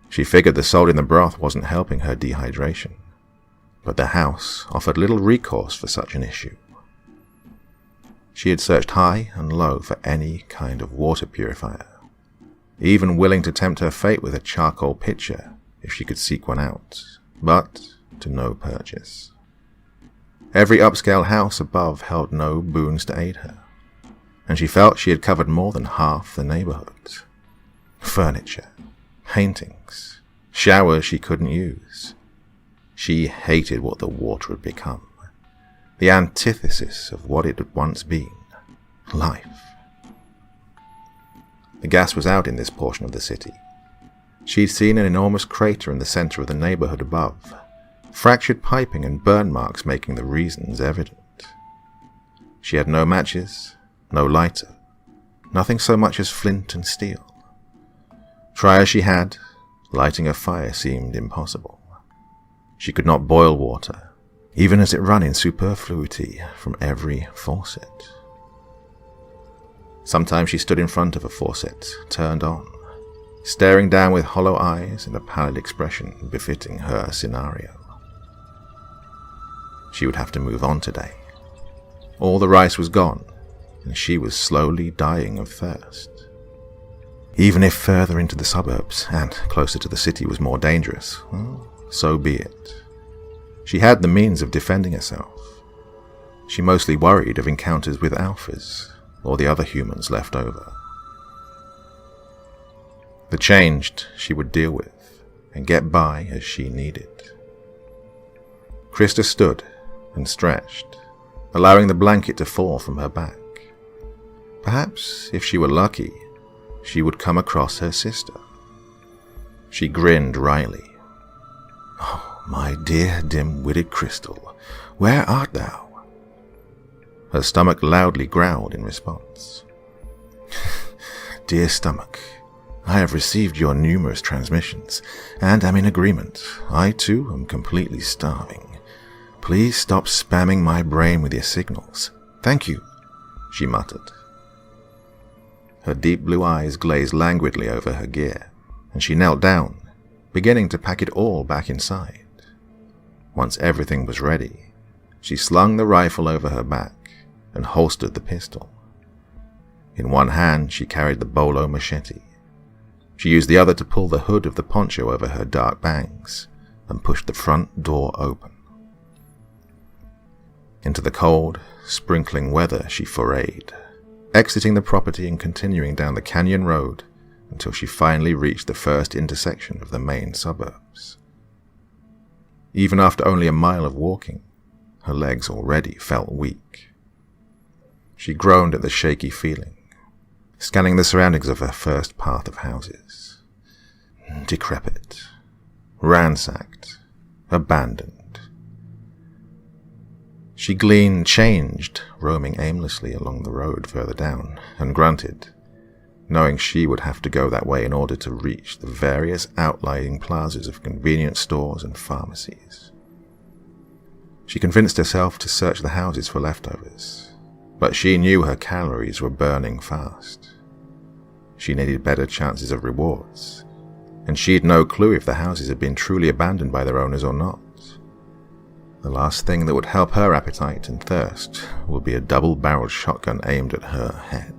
Speaker 2: She figured the salt in the broth wasn't helping her dehydration, but the house offered little recourse for such an issue. She had searched high and low for any kind of water purifier, even willing to tempt her fate with a charcoal pitcher if she could seek one out, but to no purchase. Every upscale house above held no boons to aid her, and she felt she had covered more than half the neighborhood. Furniture, paintings, showers she couldn't use. She hated what the water had become, the antithesis of what it had once been, life. The gas was out in this portion of the city. She'd seen an enormous crater in the center of the neighborhood above, fractured piping and burn marks making the reasons evident. She had no matches, no lighter, nothing so much as flint and steel. Try as she had, lighting a fire seemed impossible. She could not boil water, even as it ran in superfluity from every faucet. Sometimes she stood in front of a faucet, turned on, staring down with hollow eyes and a pallid expression befitting her scenario. She would have to move on today. All the rice was gone, and she was slowly dying of thirst. Even if further into the suburbs and closer to the city was more dangerous, well, so be it. She had the means of defending herself. She mostly worried of encounters with alphas or the other humans left over. The changed she would deal with and get by as she needed. Krista stood and stretched, allowing the blanket to fall from her back. Perhaps, if she were lucky, she would come across her sister. She grinned wryly. "Oh, my dear dim-witted Crystal, where art thou?" Her stomach loudly growled in response. "Dear stomach, I have received your numerous transmissions, and am in agreement. I, too, am completely starving. Please stop spamming my brain with your signals. Thank you," she muttered. Her deep blue eyes glazed languidly over her gear, and she knelt down, beginning to pack it all back inside. Once everything was ready, she slung the rifle over her back and holstered the pistol. In one hand she carried the bolo machete. She used the other to pull the hood of the poncho over her dark bangs and pushed the front door open. Into the cold, sprinkling weather she forayed, exiting the property and continuing down the canyon road until she finally reached the first intersection of the main suburbs. Even after only a mile of walking, her legs already felt weak. She groaned at the shaky feeling, scanning the surroundings of her first path of houses. Decrepit, ransacked, abandoned. She gleaned changed, roaming aimlessly along the road further down, and grunted, knowing she would have to go that way in order to reach the various outlying plazas of convenience stores and pharmacies. She convinced herself to search the houses for leftovers, but she knew her calories were burning fast. She needed better chances of rewards, and she'd no clue if the houses had been truly abandoned by their owners or not. The last thing that would help her appetite and thirst would be a double-barreled shotgun aimed at her head.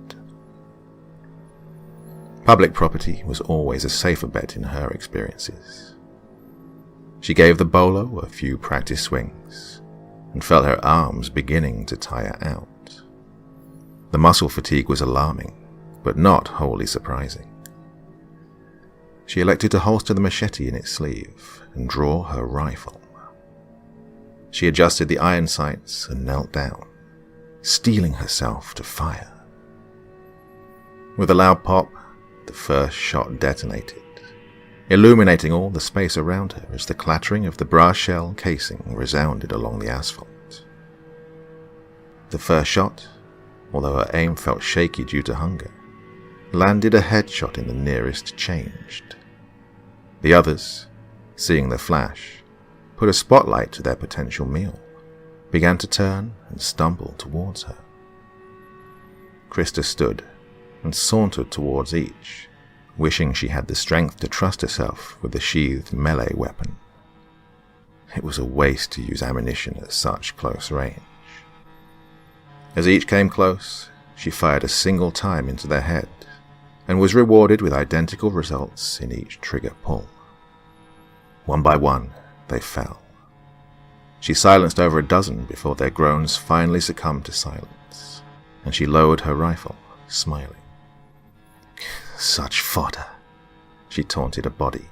Speaker 2: Public property was always a safer bet in her experiences. She gave the bolo a few practice swings and felt her arms beginning to tire out. The muscle fatigue was alarming, but not wholly surprising. She elected to holster the machete in its sleeve and draw her rifle. She adjusted the iron sights and knelt down, steeling herself to fire. With a loud pop, the first shot detonated, illuminating all the space around her as the clattering of the brass shell casing resounded along the asphalt. The first shot, although her aim felt shaky due to hunger, landed a headshot in the nearest changed. The others, seeing the flash, put a spotlight to their potential meal, began to turn and stumble towards her. Krista stood and sauntered towards each, wishing she had the strength to trust herself with the sheathed melee weapon. It was a waste to use ammunition at such close range. As each came close, she fired a single time into their head, and was rewarded with identical results in each trigger pull. One by one, they fell. She silenced over a dozen before their groans finally succumbed to silence, and she lowered her rifle, smiling. "Such fodder," she taunted a body,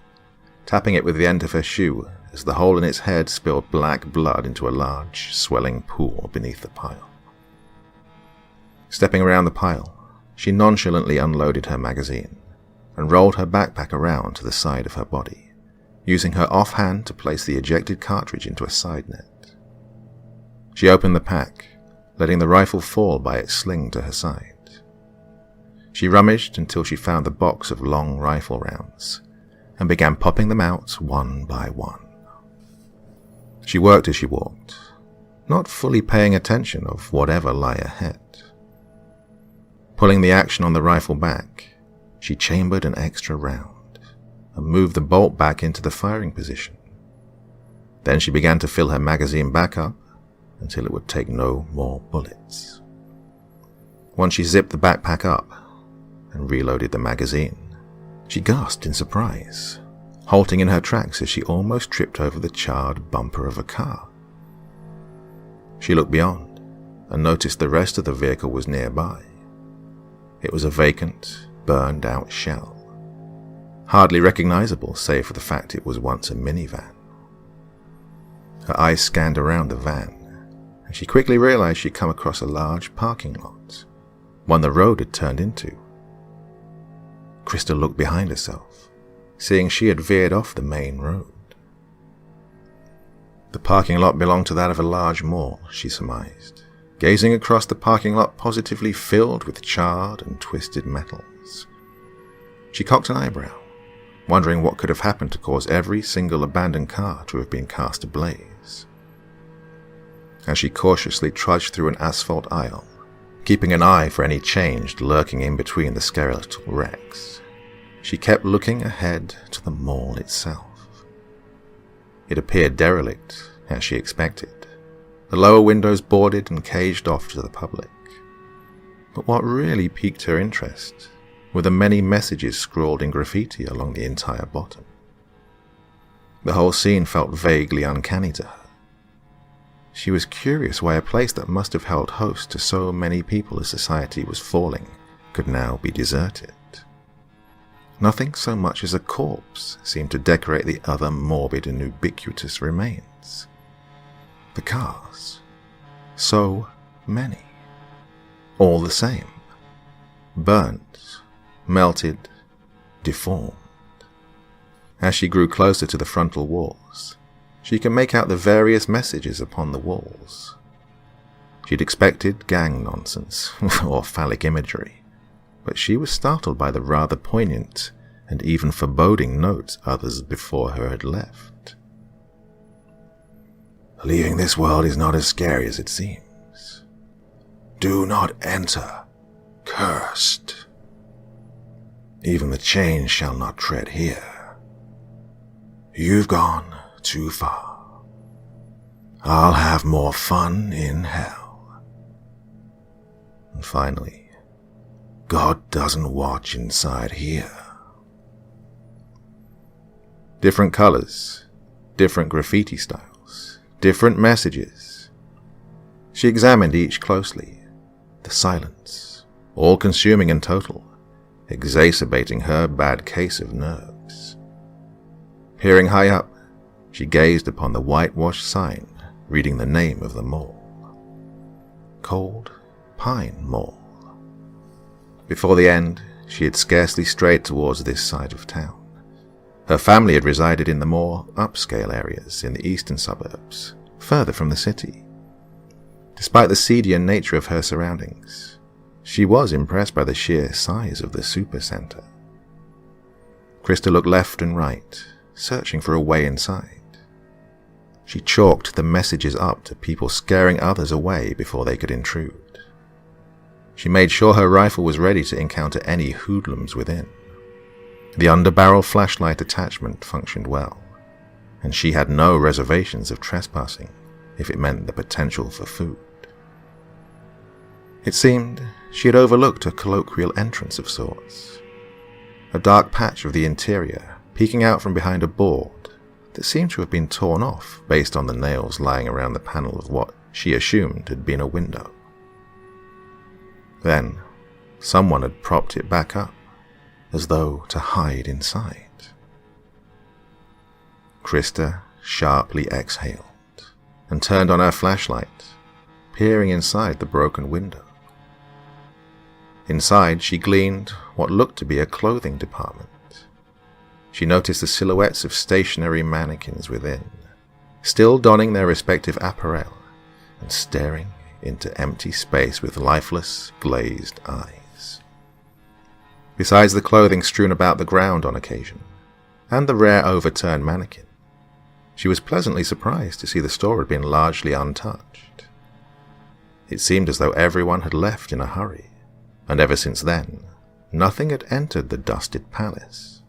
Speaker 2: tapping it with the end of her shoe as the hole in its head spilled black blood into a large, swelling pool beneath the pile. Stepping around the pile, she nonchalantly unloaded her magazine and rolled her backpack around to the side of her body, using her offhand to place the ejected cartridge into a side net. She opened the pack, letting the rifle fall by its sling to her side. She rummaged until she found the box of long rifle rounds and began popping them out one by one. She worked as she walked, not fully paying attention of whatever lay ahead. Pulling the action on the rifle back, she chambered an extra round and moved the bolt back into the firing position. Then she began to fill her magazine back up until it would take no more bullets. Once she zipped the backpack up and reloaded the magazine, she gasped in surprise, halting in her tracks as she almost tripped over the charred bumper of a car. She looked beyond and noticed the rest of the vehicle was nearby. It was a vacant, burned-out shell, hardly recognizable save for the fact it was once a minivan. Her eyes scanned around the van, and she quickly realized she'd come across a large parking lot, one the road had turned into. Krista looked behind herself, seeing she had veered off the main road. The parking lot belonged to that of a large mall, she surmised, gazing across the parking lot positively filled with charred and twisted metals. She cocked an eyebrow, wondering what could have happened to cause every single abandoned car to have been cast ablaze. As she cautiously trudged through an asphalt aisle, keeping an eye for any change lurking in between the skeletal wrecks, she kept looking ahead to the mall itself. It appeared derelict, as she expected, the lower windows boarded and caged off to the public. But what really piqued her interest were the many messages scrawled in graffiti along the entire bottom. The whole scene felt vaguely uncanny to her. She was curious why a place that must have held host to so many people as society was falling could now be deserted. Nothing so much as a corpse seemed to decorate the other morbid and ubiquitous remains. The cars. So many. All the same. Burnt, melted, deformed. As she grew closer to the frontal walls, she could make out the various messages upon the walls. She'd expected gang nonsense or phallic imagery, but she was startled by the rather poignant and even foreboding notes others before her had left.
Speaker 3: Leaving this world is not as scary as it seems. Do not enter, cursed. Even the chains shall not tread here. You've gone too far. I'll have more fun in hell. And finally, God doesn't watch inside here.
Speaker 2: Different colors, different graffiti styles, different messages. She examined each closely. The silence, all-consuming and total, exacerbating her bad case of nerves. Peering high up, she gazed upon the whitewashed sign reading the name of the mall. Cold Pine Mall. Before the end, she had scarcely strayed towards this side of town. Her family had resided in the more upscale areas in the eastern suburbs, further from the city. Despite the seedier nature of her surroundings, she was impressed by the sheer size of the supercenter. Krista looked left and right, searching for a way inside. She chalked the messages up to people scaring others away before they could intrude. She made sure her rifle was ready to encounter any hoodlums within. The underbarrel flashlight attachment functioned well, and she had no reservations of trespassing if it meant the potential for food. It seemed she had overlooked a colloquial entrance of sorts, a dark patch of the interior peeking out from behind a board that seemed to have been torn off based on the nails lying around the panel of what she assumed had been a window. Then, someone had propped it back up, as though to hide inside. Krista sharply exhaled and turned on her flashlight, peering inside the broken window. Inside, she gleaned what looked to be a clothing department. She noticed the silhouettes of stationary mannequins within, still donning their respective apparel and staring into empty space with lifeless, glazed eyes. Besides the clothing strewn about the ground on occasion, and the rare overturned mannequin, she was pleasantly surprised to see the store had been largely untouched. It seemed as though everyone had left in a hurry, and ever since then, nothing had entered the dusted palace.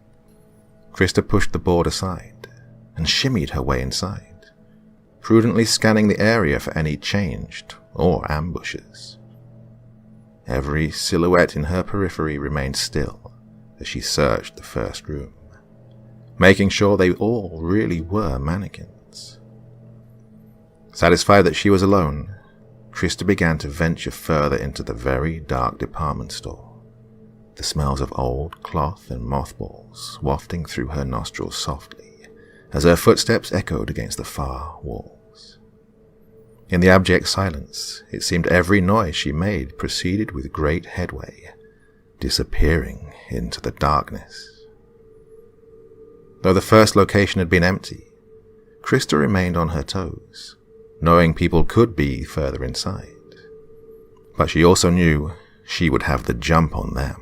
Speaker 2: Krista pushed the board aside and shimmied her way inside, prudently scanning the area for any changed or ambushes. Every silhouette in her periphery remained still as she searched the first room, making sure they all really were mannequins. Satisfied that she was alone, Krista began to venture further into the very dark department store, the smells of old cloth and mothballs wafting through her nostrils softly as her footsteps echoed against the far walls. In the abject silence, it seemed every noise she made proceeded with great headway, disappearing into the darkness. Though the first location had been empty, Krista remained on her toes, knowing people could be further inside. But she also knew she would have the jump on them.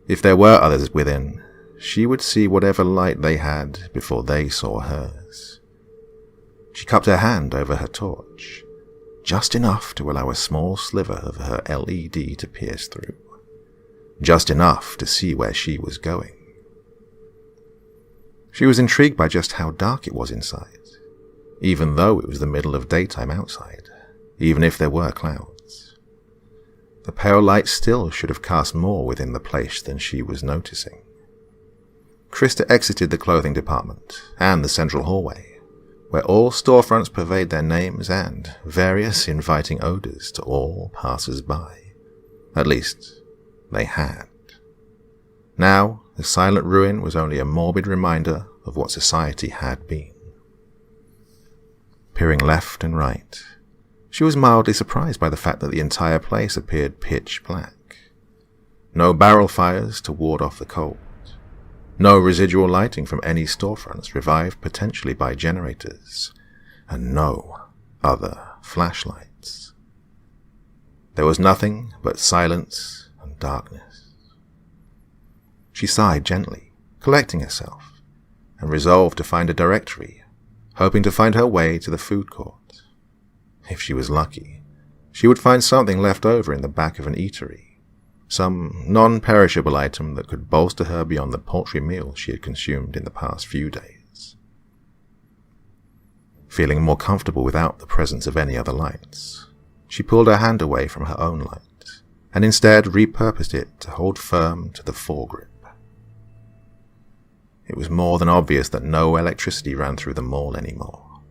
Speaker 2: If there were others within, she would see whatever light they had before they saw hers. She cupped her hand over her torch, just enough to allow a small sliver of her LED to pierce through, just enough to see where she was going. She was intrigued by just how dark it was inside, even though it was the middle of daytime outside, even if there were clouds. The pale light still should have cast more within the place than she was noticing. Krista exited the clothing department and the central hallway, where all storefronts purveyed their names and various inviting odors to all passers-by. At least, they had. Now, the silent ruin was only a morbid reminder of what society had been. Peering left and right, she was mildly surprised by the fact that the entire place appeared pitch black. No barrel fires to ward off the cold. No residual lighting from any storefronts revived potentially by generators, and no other flashlights. There was nothing but silence and darkness. She sighed gently, collecting herself, and resolved to find a directory, hoping to find her way to the food court. If she was lucky, she would find something left over in the back of an eatery. Some non-perishable item that could bolster her beyond the paltry meal she had consumed in the past few days. Feeling more comfortable without the presence of any other lights, she pulled her hand away from her own light, and instead repurposed it to hold firm to the foregrip. It was more than obvious that no electricity ran through the mall anymore.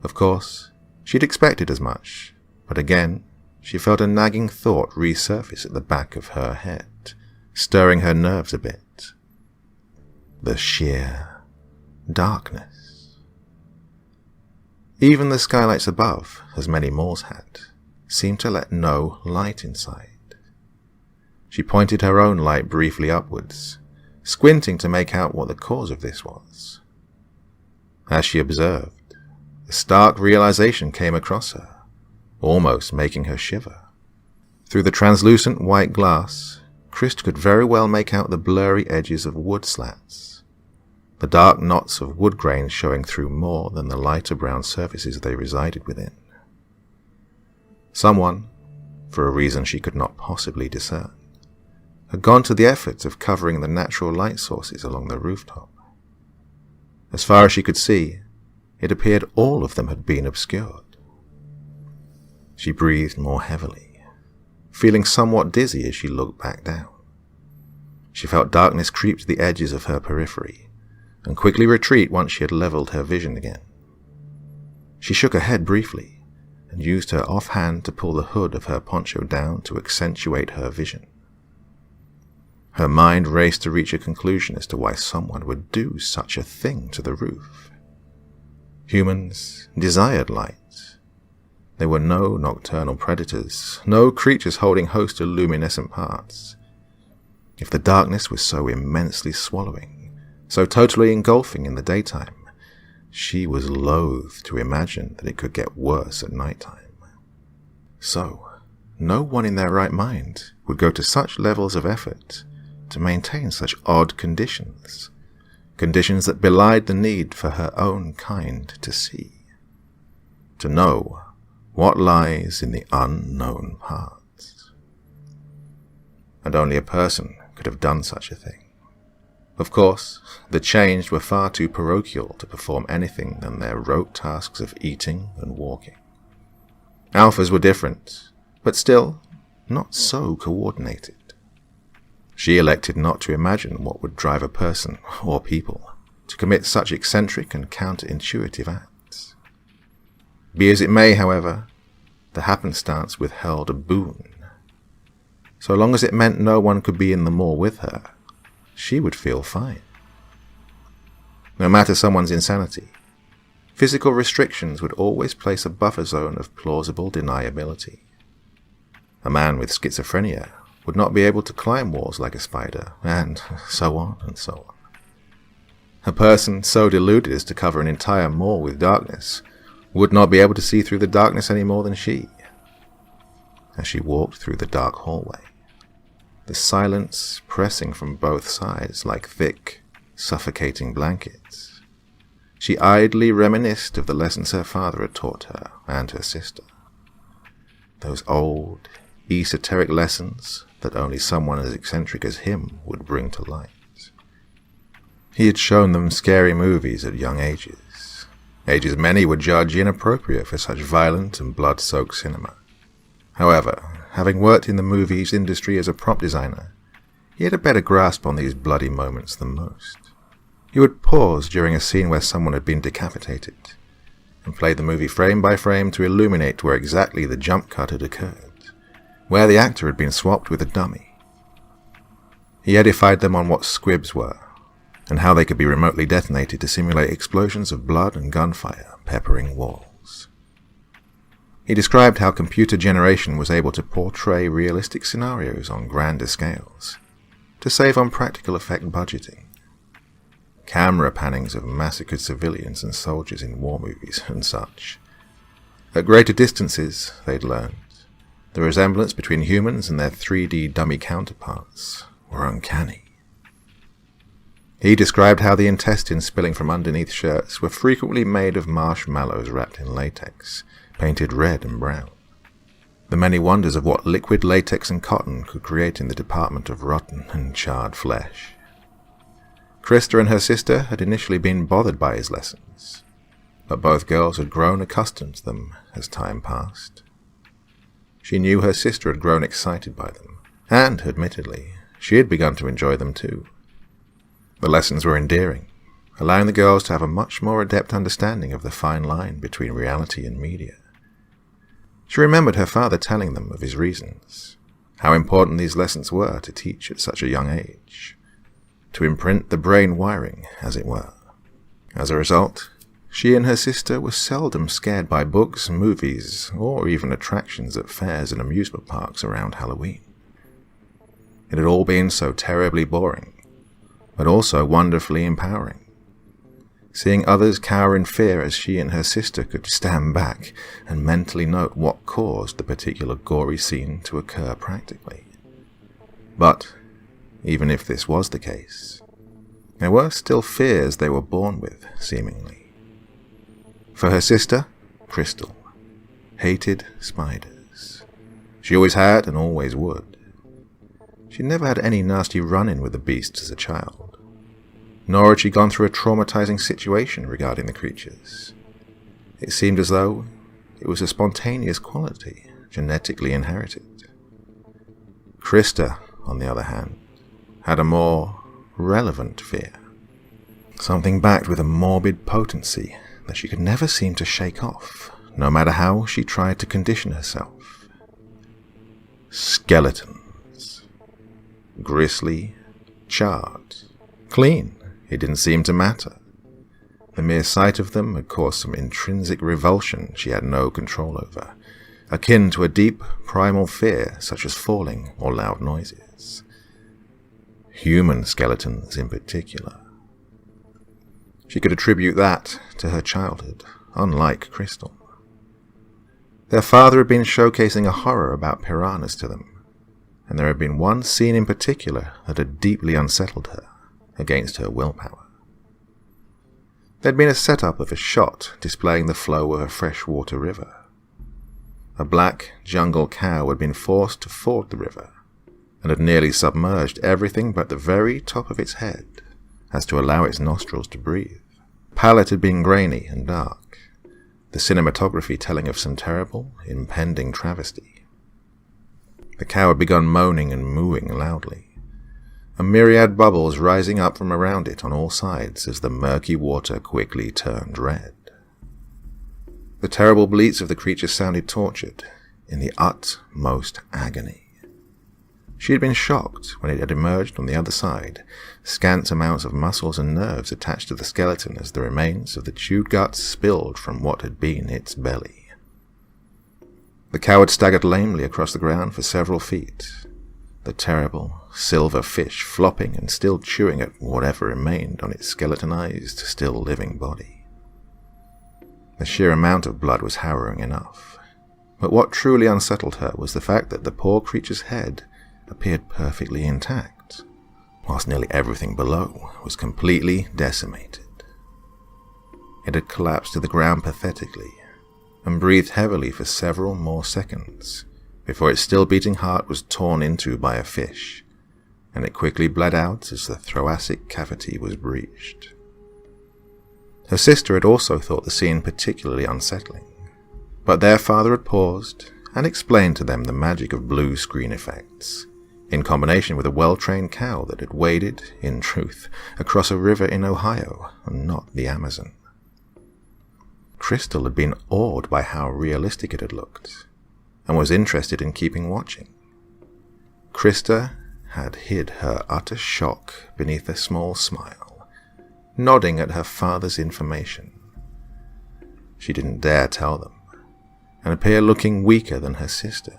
Speaker 2: Of course, she'd expected as much, but again, she felt a nagging thought resurface at the back of her head, stirring her nerves a bit. The sheer darkness. Even the skylights above, as many malls had, seemed to let no light inside. She pointed her own light briefly upwards, squinting to make out what the cause of this was. As she observed, a stark realization came across her, almost making her shiver. Through the translucent white glass, Krista could very well make out the blurry edges of wood slats, the dark knots of wood grain showing through more than the lighter brown surfaces they resided within. Someone, for a reason she could not possibly discern, had gone to the effort of covering the natural light sources along the rooftop. As far as she could see, it appeared all of them had been obscured. She breathed more heavily, feeling somewhat dizzy as she looked back down. She felt darkness creep to the edges of her periphery, and quickly retreat once she had leveled her vision again. She shook her head briefly, and used her offhand to pull the hood of her poncho down to accentuate her vision. Her mind raced to reach a conclusion as to why someone would do such a thing to the roof. Humans desired light. There were no nocturnal predators, no creatures holding host to luminescent parts. If the darkness was so immensely swallowing, so totally engulfing in the daytime, she was loath to imagine that it could get worse at nighttime. So, no one in their right mind would go to such levels of effort to maintain such odd conditions that belied the need for her own kind to see, to know what lies in the unknown parts. And only a person could have done such a thing. Of course, the changed were far too parochial to perform anything than their rote tasks of eating and walking. Alphas were different, but still not so coordinated. She elected not to imagine what would drive a person, or people, to commit such eccentric and counterintuitive acts. Be as it may, however, the happenstance withheld a boon. So long as it meant no one could be in the mall with her, she would feel fine. No matter someone's insanity, physical restrictions would always place a buffer zone of plausible deniability. A man with schizophrenia would not be able to climb walls like a spider, and so on and so on. A person so deluded as to cover an entire mall with darkness would not be able to see through the darkness any more than she. As she walked through the dark hallway, the silence pressing from both sides like thick, suffocating blankets, she idly reminisced of the lessons her father had taught her and her sister. Those old, esoteric lessons that only someone as eccentric as him would bring to light. He had shown them scary movies at young ages many would judge inappropriate for such violent and blood-soaked cinema. However, having worked in the movies industry as a prop designer, he had a better grasp on these bloody moments than most. He would pause during a scene where someone had been decapitated, and play the movie frame by frame to illuminate where exactly the jump cut had occurred, where the actor had been swapped with a dummy. He edified them on what squibs were, and how they could be remotely detonated to simulate explosions of blood and gunfire peppering walls. He described how computer generation was able to portray realistic scenarios on grander scales, to save on practical effect budgeting. Camera pannings of massacred civilians and soldiers in war movies and such. At greater distances, they'd learned, the resemblance between humans and their 3D dummy counterparts were uncanny. He described how the intestines spilling from underneath shirts were frequently made of marshmallows wrapped in latex, painted red and brown. The many wonders of what liquid latex and cotton could create in the department of rotten and charred flesh. Krista and her sister had initially been bothered by his lessons, but both girls had grown accustomed to them as time passed. She knew her sister had grown excited by them, and, admittedly, she had begun to enjoy them too. The lessons were endearing, allowing the girls to have a much more adept understanding of the fine line between reality and media. She remembered her father telling them of his reasons, how important these lessons were to teach at such a young age, to imprint the brain wiring, as it were. As a result, she and her sister were seldom scared by books, movies, or even attractions at fairs and amusement parks around Halloween. It had all been so terribly boring, but also wonderfully empowering. Seeing others cower in fear as she and her sister could stand back and mentally note what caused the particular gory scene to occur practically. But, even if this was the case, there were still fears they were born with, seemingly. For her sister, Crystal, hated spiders. She always had and always would. She never had any nasty run-in with the beasts as a child, nor had she gone through a traumatizing situation regarding the creatures. It seemed as though it was a spontaneous quality, genetically inherited. Krista, on the other hand, had a more relevant fear, something backed with a morbid potency that she could never seem to shake off, no matter how she tried to condition herself. Skeletons. Grisly, charred, clean, it didn't seem to matter. The mere sight of them had caused some intrinsic revulsion she had no control over, akin to a deep, primal fear such as falling or loud noises. Human skeletons in particular. She could attribute that to her childhood, unlike Crystal. Their father had been showcasing a horror about piranhas to them, and there had been one scene in particular that had deeply unsettled her, against her willpower. There had been a setup of a shot displaying the flow of a freshwater river. A black jungle cow had been forced to ford the river, and had nearly submerged everything but the very top of its head, as to allow its nostrils to breathe. The palette had been grainy and dark, the cinematography telling of some terrible, impending travesty. The cow had begun moaning and mooing loudly, a myriad bubbles rising up from around it on all sides as the murky water quickly turned red. The terrible bleats of the creature sounded tortured, in the utmost agony. She had been shocked when it had emerged on the other side, scant amounts of muscles and nerves attached to the skeleton as the remains of the chewed guts spilled from what had been its belly. The cow had staggered lamely across the ground for several feet, the terrible silver fish flopping and still chewing at whatever remained on its skeletonized, still living body. The sheer amount of blood was harrowing enough, but what truly unsettled her was the fact that the poor creature's head appeared perfectly intact, whilst nearly everything below was completely decimated. It had collapsed to the ground pathetically, and breathed heavily for several more seconds before its still-beating heart was torn into by a fish, and it quickly bled out as the thoracic cavity was breached. Her sister had also thought the scene particularly unsettling, but their father had paused and explained to them the magic of blue screen effects, in combination with a well-trained cow that had waded, in truth, across a river in Ohio and not the Amazon. Crystal had been awed by how realistic it had looked, and was interested in keeping watching. Krista had hid her utter shock beneath a small smile, nodding at her father's information. She didn't dare tell them, and appeared looking weaker than her sister.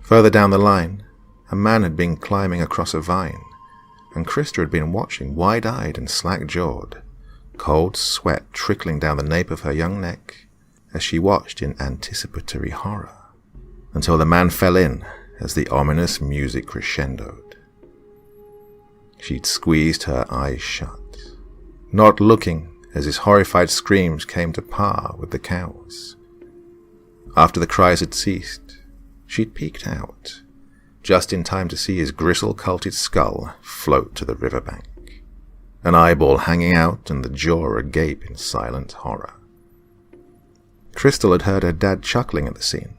Speaker 2: Further down the line, a man had been climbing across a vine, and Krista had been watching wide-eyed and slack-jawed, cold sweat trickling down the nape of her young neck as she watched in anticipatory horror, until the man fell in as the ominous music crescendoed. She'd squeezed her eyes shut, not looking as his horrified screams came to par with the cow's. After the cries had ceased, she'd peeked out, just in time to see his gristle-culted skull float to the riverbank, an eyeball hanging out and the jaw agape in silent horror. Crystal had heard her dad chuckling at the scene,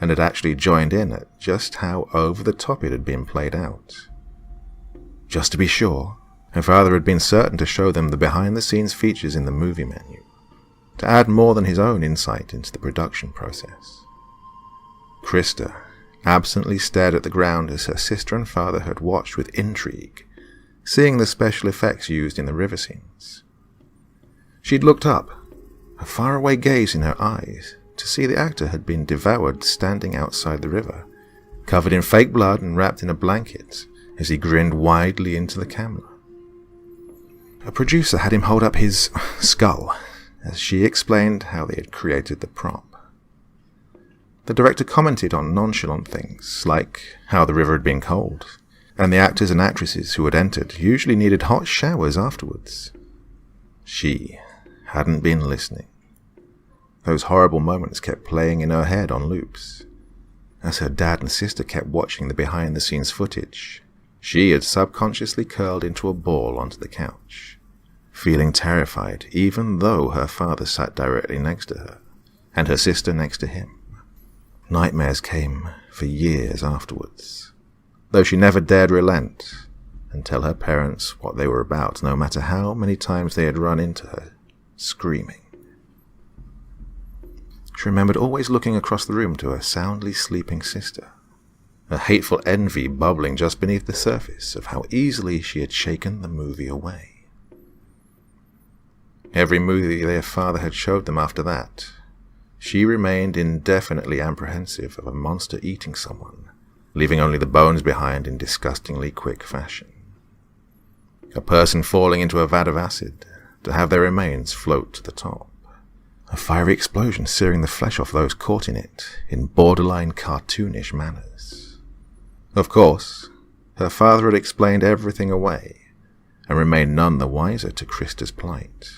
Speaker 2: and had actually joined in at just how over the top it had been played out. Just to be sure, her father had been certain to show them the behind-the-scenes features in the movie menu, to add more than his own insight into the production process. Krista absently stared at the ground as her sister and father had watched with intrigue, seeing the special effects used in the river scenes. She'd looked up, a faraway gaze in her eyes, to see the actor had been devoured standing outside the river, covered in fake blood and wrapped in a blanket as he grinned widely into the camera. A producer had him hold up his skull as she explained how they had created the prop. The director commented on nonchalant things like how the river had been cold, and the actors and actresses who had entered usually needed hot showers afterwards. She hadn't been listening. Those horrible moments kept playing in her head on loops. As her dad and sister kept watching the behind-the-scenes footage, she had subconsciously curled into a ball onto the couch, feeling terrified even though her father sat directly next to her, and her sister next to him. Nightmares came for years afterwards, though she never dared relent and tell her parents what they were about, no matter how many times they had run into her, screaming. She remembered always looking across the room to her soundly sleeping sister, a hateful envy bubbling just beneath the surface of how easily she had shaken the movie away. Every movie their father had showed them after that, she remained indefinitely apprehensive of a monster eating someone, leaving only the bones behind in disgustingly quick fashion. A person falling into a vat of acid to have their remains float to the top. A fiery explosion searing the flesh off those caught in it in borderline cartoonish manners. Of course, her father had explained everything away and remained none the wiser to Krista's plight,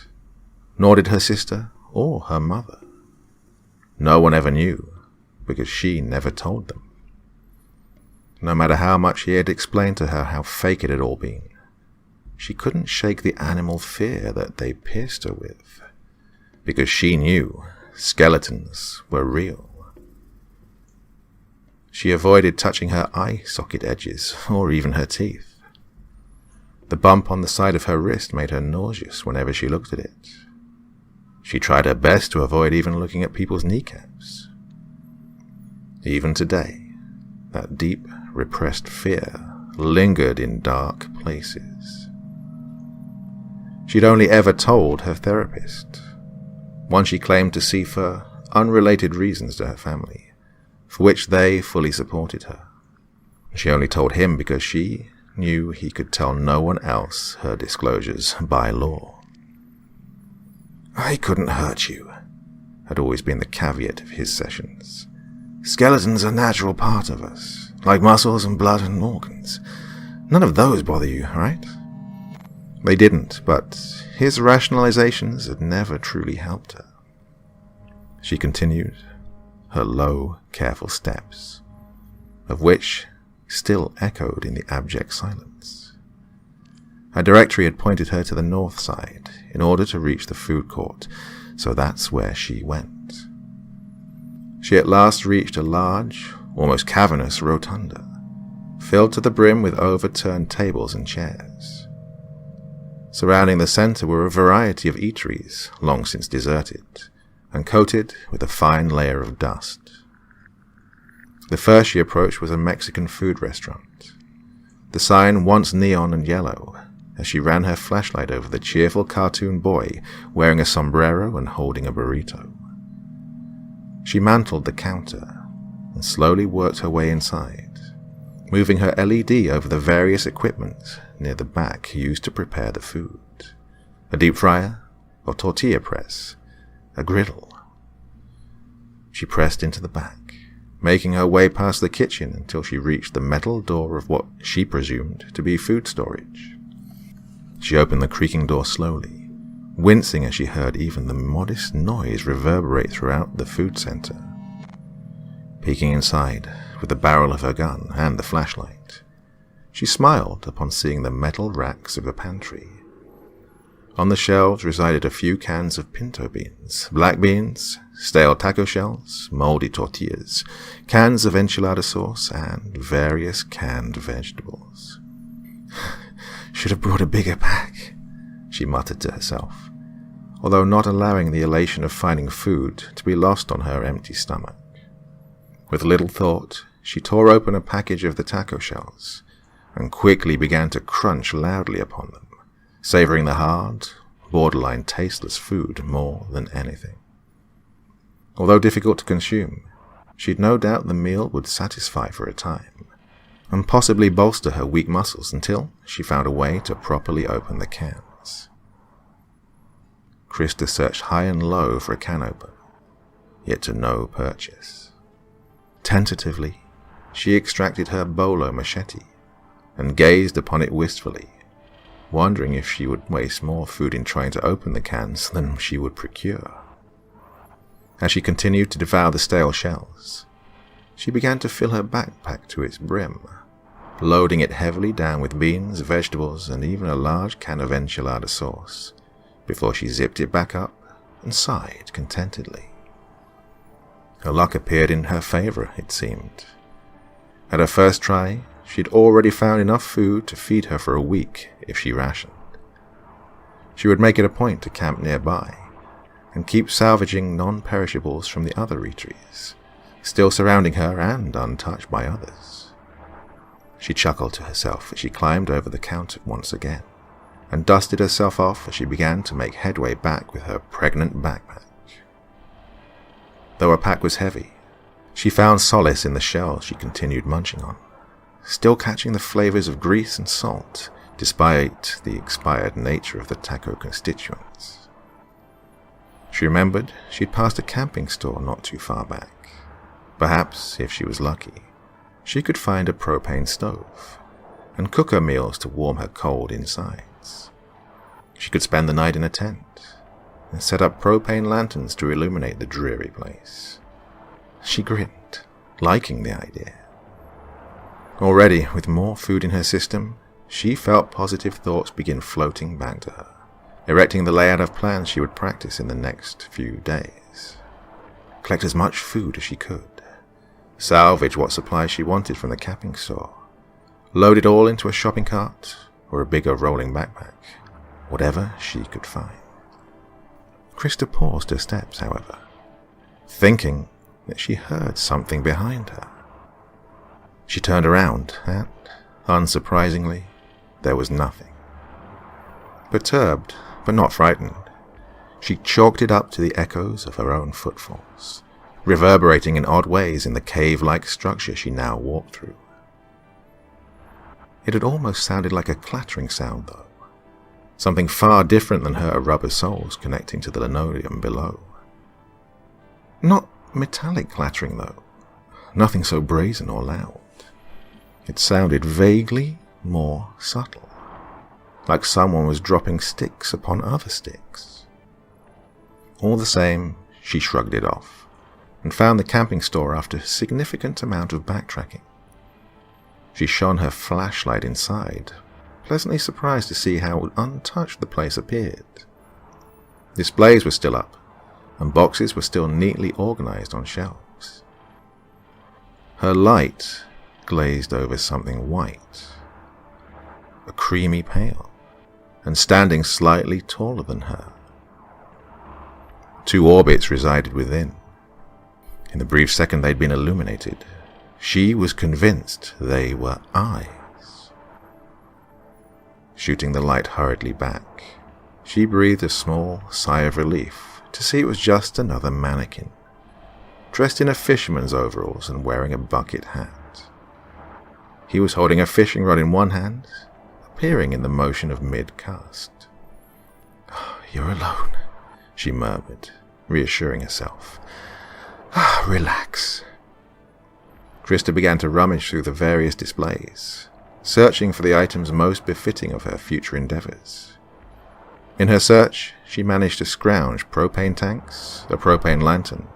Speaker 2: nor did her sister or her mother. No one ever knew, because she never told them. No matter how much he had explained to her how fake it had all been, she couldn't shake the animal fear that they pierced her with, because she knew skeletons were real. She avoided touching her eye socket edges or even her teeth. The bump on the side of her wrist made her nauseous whenever she looked at it. She tried her best to avoid even looking at people's kneecaps. Even today, that deep, repressed fear lingered in dark places. She'd only ever told her therapist, one she claimed to see for unrelated reasons to her family, for which they fully supported her. She only told him because she knew he could tell no one else her disclosures by law. "I couldn't hurt you," had always been the caveat of his sessions. "Skeletons are a natural part of us, like muscles and blood and organs. None of those bother you, right?" They didn't, but his rationalizations had never truly helped her. She continued, her low, careful steps, of which still echoed in the abject silence. Her directory had pointed her to the north side in order to reach the food court, so that's where she went. She at last reached a large, almost cavernous rotunda, filled to the brim with overturned tables and chairs. Surrounding the center were a variety of eateries, long since deserted, and coated with a fine layer of dust. The first she approached was a Mexican food restaurant, the sign once neon and yellow, as she ran her flashlight over the cheerful cartoon boy wearing a sombrero and holding a burrito. She mantled the counter and slowly worked her way inside, moving her LED over the various equipment near the back used to prepare the food. A deep fryer, a tortilla press, a griddle. She pressed into the back, making her way past the kitchen until she reached the metal door of what she presumed to be food storage. She opened the creaking door slowly, wincing as she heard even the modest noise reverberate throughout the food center. Peeking inside, with the barrel of her gun and the flashlight, she smiled upon seeing the metal racks of the pantry. On the shelves resided a few cans of pinto beans, black beans, stale taco shells, moldy tortillas, cans of enchilada sauce, and various canned vegetables. "Should have brought a bigger pack," she muttered to herself, although not allowing the elation of finding food to be lost on her empty stomach. With little thought, she tore open a package of the taco shells and quickly began to crunch loudly upon them, savoring the hard, borderline tasteless food more than anything. Although difficult to consume, she'd no doubt the meal would satisfy for a time, and possibly bolster her weak muscles until she found a way to properly open the cans. Krista searched high and low for a can opener, yet to no purchase. Tentatively, she extracted her bolo machete and gazed upon it wistfully, wondering if she would waste more food in trying to open the cans than she would procure. As she continued to devour the stale shells, she began to fill her backpack to its brim, loading it heavily down with beans, vegetables, and even a large can of enchilada sauce, before she zipped it back up and sighed contentedly. Her luck appeared in her favor, it seemed. At her first try, she'd already found enough food to feed her for a week if she rationed. She would make it a point to camp nearby and keep salvaging non-perishables from the other eateries, still surrounding her and untouched by others. She chuckled to herself as she climbed over the counter once again, and dusted herself off as she began to make headway back with her pregnant backpack. Though her pack was heavy, she found solace in the shells she continued munching on, still catching the flavors of grease and salt, despite the expired nature of the taco constituents. She remembered she'd passed a camping store not too far back. Perhaps, if she was lucky, she could find a propane stove and cook her meals to warm her cold insides. She could spend the night in a tent and set up propane lanterns to illuminate the dreary place. She grinned, liking the idea. Already, with more food in her system, she felt positive thoughts begin floating back to her, erecting the layout of plans she would practice in the next few days. Collect as much food as she could, salvage what supplies she wanted from the camping store, load it all into a shopping cart or a bigger rolling backpack, whatever she could find. Krista paused her steps, however, thinking that she heard something behind her. She turned around and, unsurprisingly, there was nothing. Perturbed, but not frightened, she chalked it up to the echoes of her own footfalls, reverberating in odd ways in the cave-like structure she now walked through. It had almost sounded like a clattering sound, though. Something far different than her rubber soles connecting to the linoleum below. Not metallic clattering, though. Nothing so brazen or loud. It sounded vaguely more subtle, like someone was dropping sticks upon other sticks. All the same, she shrugged it off, and found the camping store after a significant amount of backtracking. She shone her flashlight inside, pleasantly surprised to see how untouched the place appeared. Displays were still up, and boxes were still neatly organized on shelves. Her light glazed over something white, a creamy pale, and standing slightly taller than her. 2 orbits resided within. In the brief second they'd been illuminated, she was convinced they were eyes. Shooting the light hurriedly back, she breathed a small sigh of relief to see it was just another mannequin, dressed in a fisherman's overalls and wearing a bucket hat. He was holding a fishing rod in one hand, appearing in the motion of mid-cast. "You're alone," she murmured, reassuring herself. "Relax." Krista began to rummage through the various displays, searching for the items most befitting of her future endeavors. In her search, she managed to scrounge propane tanks, a propane lantern,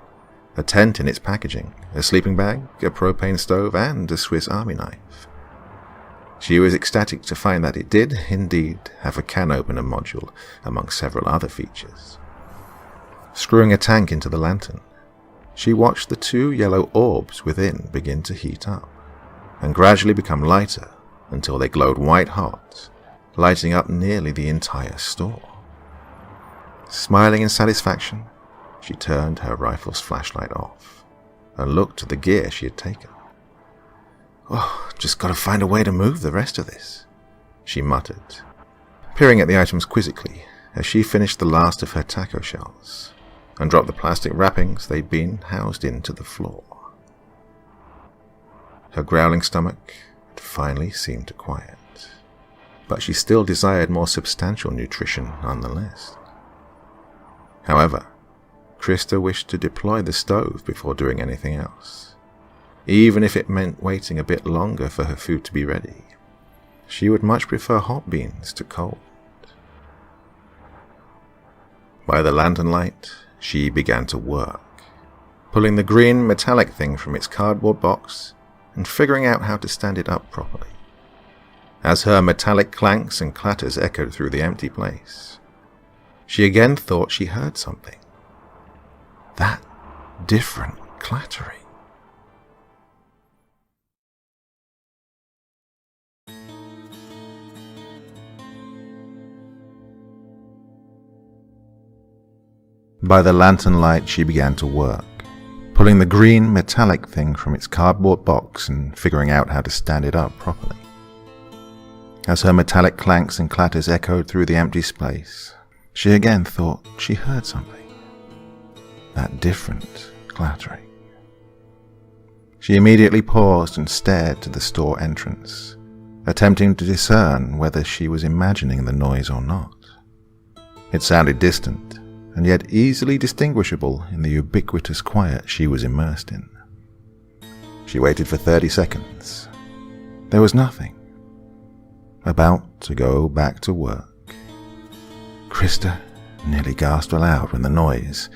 Speaker 2: a tent in its packaging, a sleeping bag, a propane stove, and a Swiss Army knife. She was ecstatic to find that it did, indeed, have a can opener module, among several other features. Screwing a tank into the lantern, she watched the 2 yellow orbs within begin to heat up, and gradually become lighter until they glowed white-hot, lighting up nearly the entire store. Smiling in satisfaction, she turned her rifle's flashlight off and looked at the gear she had taken. Just gotta find a way to move the rest of this," she muttered, peering at the items quizzically as she finished the last of her taco shells and dropped the plastic wrappings they'd been housed into the floor. Her growling stomach had finally seemed to quiet, but she still desired more substantial nutrition nonetheless. However, Krista wished to deploy the stove before doing anything else, even if it meant waiting a bit longer for her food to be ready. She would much prefer hot beans to cold. By the lantern light, she began to work, pulling the green metallic thing from its cardboard box and figuring out how to stand it up properly. As her metallic clanks and clatters echoed through the empty place, she again thought she heard something. That different clattering. By the lantern light, she began to work, pulling the green metallic thing from its cardboard box and figuring out how to stand it up properly. As her metallic clanks and clatters echoed through the empty space, she again thought she heard something. That different clattering. She immediately paused and stared to the store entrance, attempting to discern whether she was imagining the noise or not. It sounded distant, and yet easily distinguishable in the ubiquitous quiet she was immersed in. She waited for 30 seconds. There was nothing. About to go back to work, Krista nearly gasped aloud when the noise,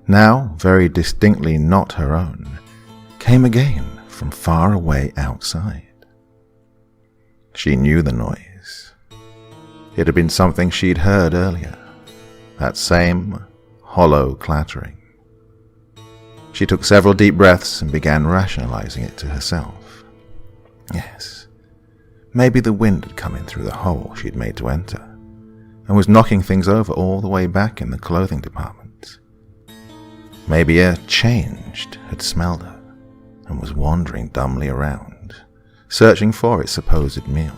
Speaker 2: now very distinctly not her own, came again from far away outside. She knew the noise. It had been something she'd heard earlier. That same hollow clattering. She took several deep breaths and began rationalizing it to herself. Yes, maybe the wind had come in through the hole she'd made to enter, and was knocking things over all the way back in the clothing department. Maybe a changed had smelled her, and was wandering dumbly around, searching for its supposed meal.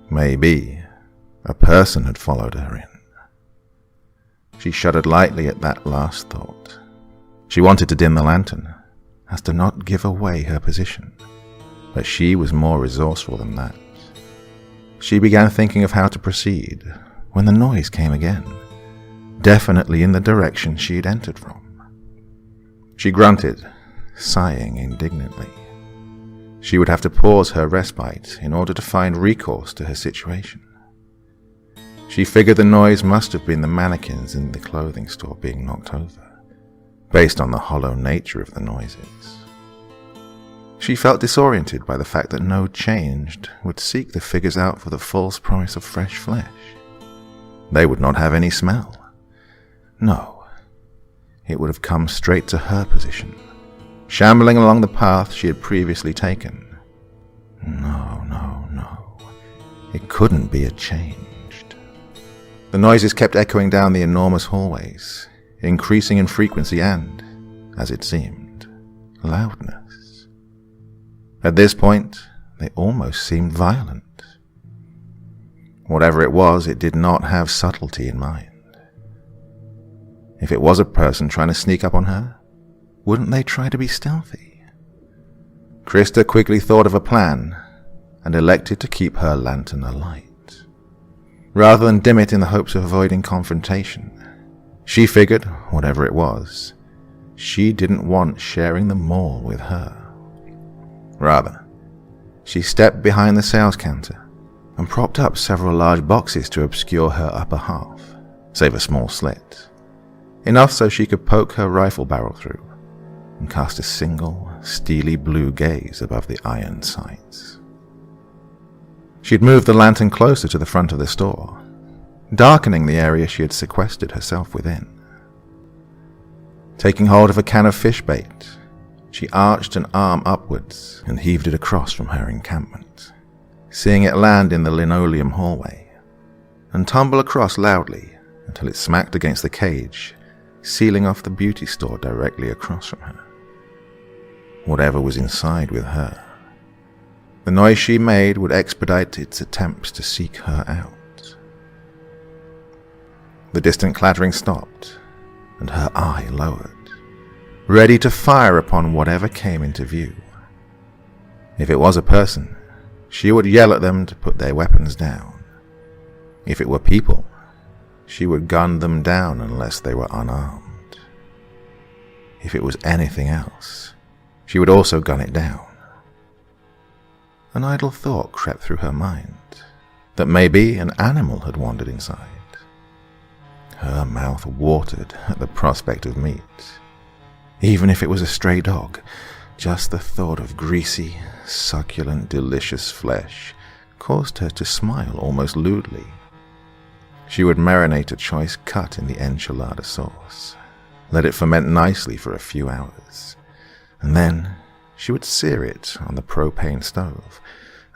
Speaker 2: Maybe a person had followed her in. She shuddered lightly at that last thought. She wanted to dim the lantern, as to not give away her position. But she was more resourceful than that. She began thinking of how to proceed when the noise came again, definitely in the direction she had entered from. She grunted, sighing indignantly. She would have to pause her respite in order to find recourse to her situation. She figured the noise must have been the mannequins in the clothing store being knocked over, based on the hollow nature of the noises. She felt disoriented by the fact that no changed would seek the figures out for the false promise of fresh flesh. They would not have any smell. No, it would have come straight to her position, shambling along the path she had previously taken. No. It couldn't be a changed. The noises kept echoing down the enormous hallways, increasing in frequency and, as it seemed, loudness. At this point, they almost seemed violent. Whatever it was, it did not have subtlety in mind. If it was a person trying to sneak up on her, wouldn't they try to be stealthy? Krista quickly thought of a plan and elected to keep her lantern alight. Rather than dim it in the hopes of avoiding confrontation, she figured, whatever it was, she didn't want sharing the mall with her. Rather, she stepped behind the sales counter and propped up several large boxes to obscure her upper half, save a small slit, enough so she could poke her rifle barrel through and cast a single, steely blue gaze above the iron sights. She'd moved the lantern closer to the front of the store, darkening the area she had sequestered herself within. Taking hold of a can of fish bait, she arched an arm upwards and heaved it across from her encampment, seeing it land in the linoleum hallway and tumble across loudly until it smacked against the cage, sealing off the beauty store directly across from her. Whatever was inside with her, the noise she made would expedite its attempts to seek her out. The distant clattering stopped, and her eye lowered, ready to fire upon whatever came into view. If it was a person, she would yell at them to put their weapons down. If it were people, she would gun them down unless they were unarmed. If it was anything else, she would also gun it down. An idle thought crept through her mind that maybe an animal had wandered inside. Her mouth watered at the prospect of meat. Even if it was a stray dog, just the thought of greasy, succulent, delicious flesh caused her to smile almost lewdly. She would marinate a choice cut in the enchilada sauce, let it ferment nicely for a few hours, and then she would sear it on the propane stove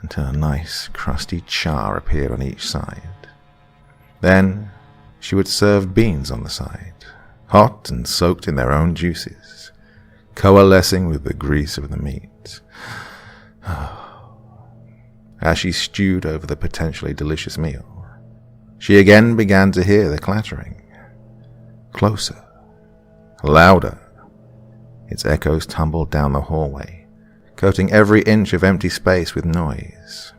Speaker 2: until a nice, crusty char appeared on each side. Then she would serve beans on the side, hot and soaked in their own juices, coalescing with the grease of the meat. As she stewed over the potentially delicious meal, she again began to hear the clattering. Closer, louder. Its echoes tumbled down the hallway, coating every inch of empty space with noise.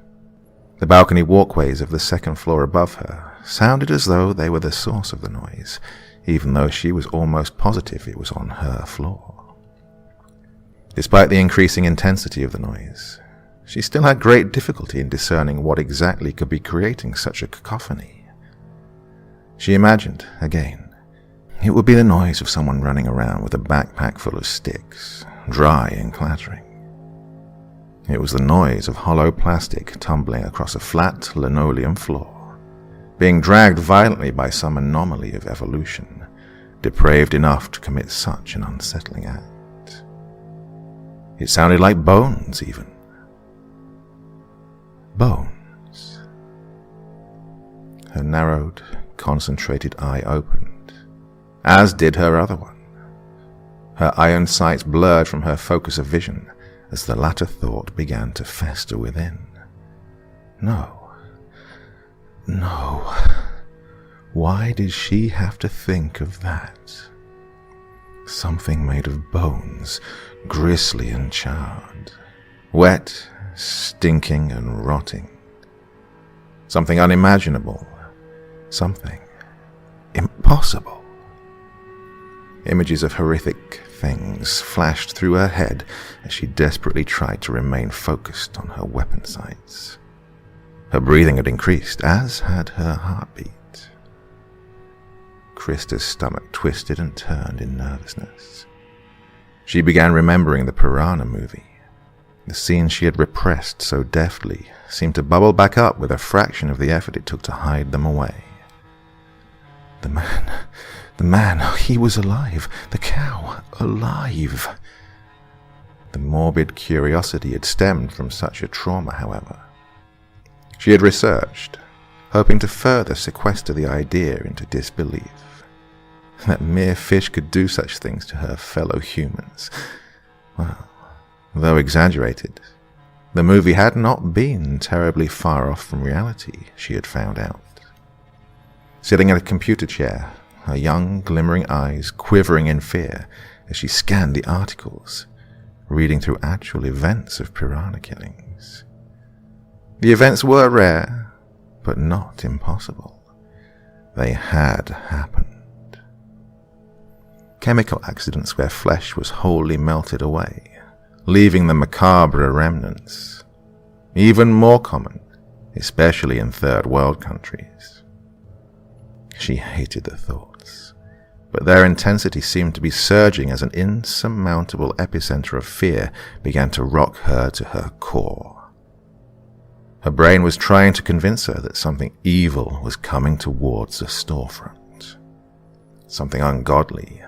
Speaker 2: The balcony walkways of the second floor above her sounded as though they were the source of the noise, even though she was almost positive it was on her floor. Despite the increasing intensity of the noise, she still had great difficulty in discerning what exactly could be creating such a cacophony. She imagined, again, it would be the noise of someone running around with a backpack full of sticks, dry and clattering. It was the noise of hollow plastic tumbling across a flat linoleum floor, being dragged violently by some anomaly of evolution, depraved enough to commit such an unsettling act. It sounded like bones, even. Bones. Her narrowed, concentrated eye opened, as did her other one. Her iron sights blurred from her focus of vision as the latter thought began to fester within. No. Why did she have to think of that? Something made of bones, grisly and charred, wet, stinking and rotting. Something unimaginable, something impossible. Images of horrific things flashed through her head as she desperately tried to remain focused on her weapon sights. Her breathing had increased, as had her heartbeat. Krista's stomach twisted and turned in nervousness. She began remembering the Piranha movie. The scenes she had repressed so deftly seemed to bubble back up with a fraction of the effort it took to hide them away. The man, he was alive. The cow, alive. The morbid curiosity had stemmed from such a trauma, however. She had researched, hoping to further sequester the idea into disbelief. That mere fish could do such things to her fellow humans. Well, though exaggerated, the movie had not been terribly far off from reality, she had found out. Sitting in a computer chair, her young, glimmering eyes quivering in fear as she scanned the articles, reading through actual events of piranha killings. The events were rare, but not impossible. They had happened. Chemical accidents where flesh was wholly melted away, leaving the macabre remnants. Even more common, especially in third world countries. She hated the thoughts, but their intensity seemed to be surging as an insurmountable epicenter of fear began to rock her to her core. Her brain was trying to convince her that something evil was coming towards the storefront. Something ungodly,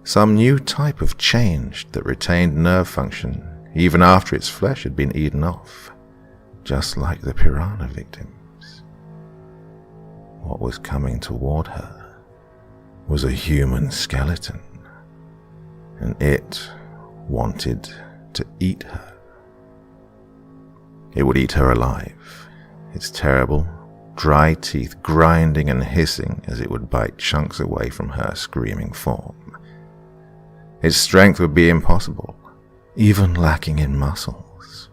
Speaker 2: some new type of change that retained nerve function even after its flesh had been eaten off, just like the piranha victims. What was coming toward her was a human skeleton, and it wanted to eat her. It would eat her alive, its terrible, dry teeth grinding and hissing as it would bite chunks away from her screaming form. Its strength would be impossible, even lacking in muscles.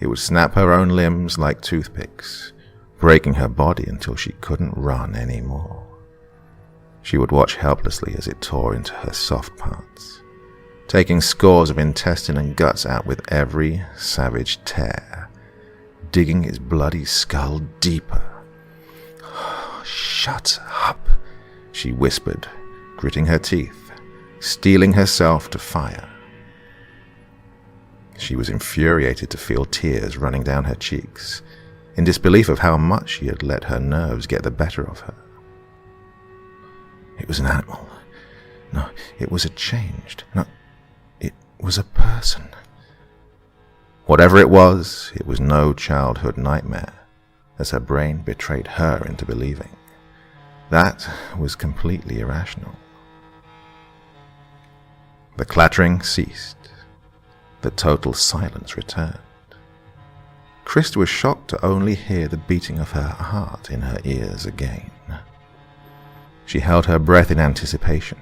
Speaker 2: It would snap her own limbs like toothpicks, breaking her body until she couldn't run anymore. She would watch helplessly as it tore into her soft parts, taking scores of intestine and guts out with every savage tear, digging its bloody skull deeper. "Shut up," she whispered, gritting her teeth, steeling herself to fire. She was infuriated to feel tears running down her cheeks, in disbelief of how much she had let her nerves get the better of her. It was an animal. No, it was a changed. No, it was a person. Whatever it was no childhood nightmare, as her brain betrayed her into believing. That was completely irrational. The clattering ceased. The total silence returned. Krista was shocked to only hear the beating of her heart in her ears again. She held her breath in anticipation,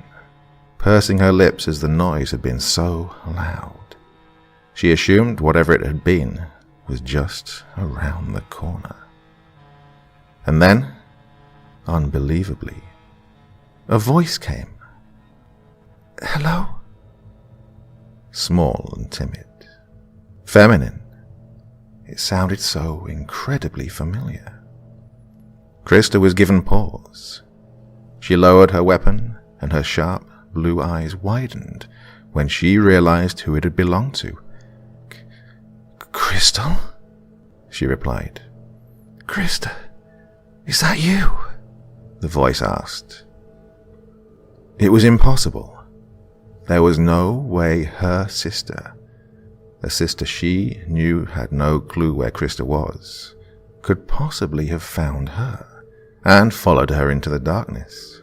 Speaker 2: pursing her lips as the noise had been so loud. She assumed whatever it had been was just around the corner. And then, unbelievably, a voice came. "Hello?" Small and timid. Feminine. It sounded so incredibly familiar. Krista was given pause. She lowered her weapon, and her sharp blue eyes widened when she realized who it had belonged to. "Crystal?" she replied. "Krista, is that you?" the voice asked. It was impossible. There was no way her sister, a sister she knew had no clue where Krista was, could possibly have found her and followed her into the darkness.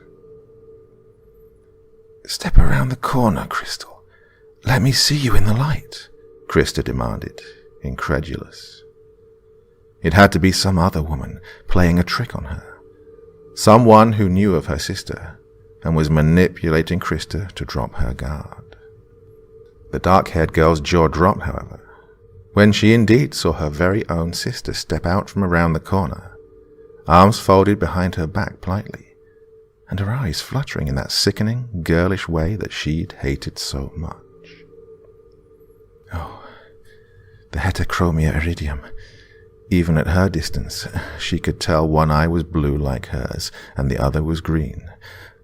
Speaker 2: "Step around the corner, Crystal. Let me see you in the light," Krista demanded, incredulous. It had to be some other woman playing a trick on her, someone who knew of her sister and was manipulating Krista to drop her guard. The dark-haired girl's jaw dropped, however, when she indeed saw her very own sister step out from around the corner, arms folded behind her back politely, and her eyes fluttering in that sickening, girlish way that she'd hated so much. Oh, the heterochromia iridium. Even at her distance, she could tell one eye was blue like hers, and the other was green.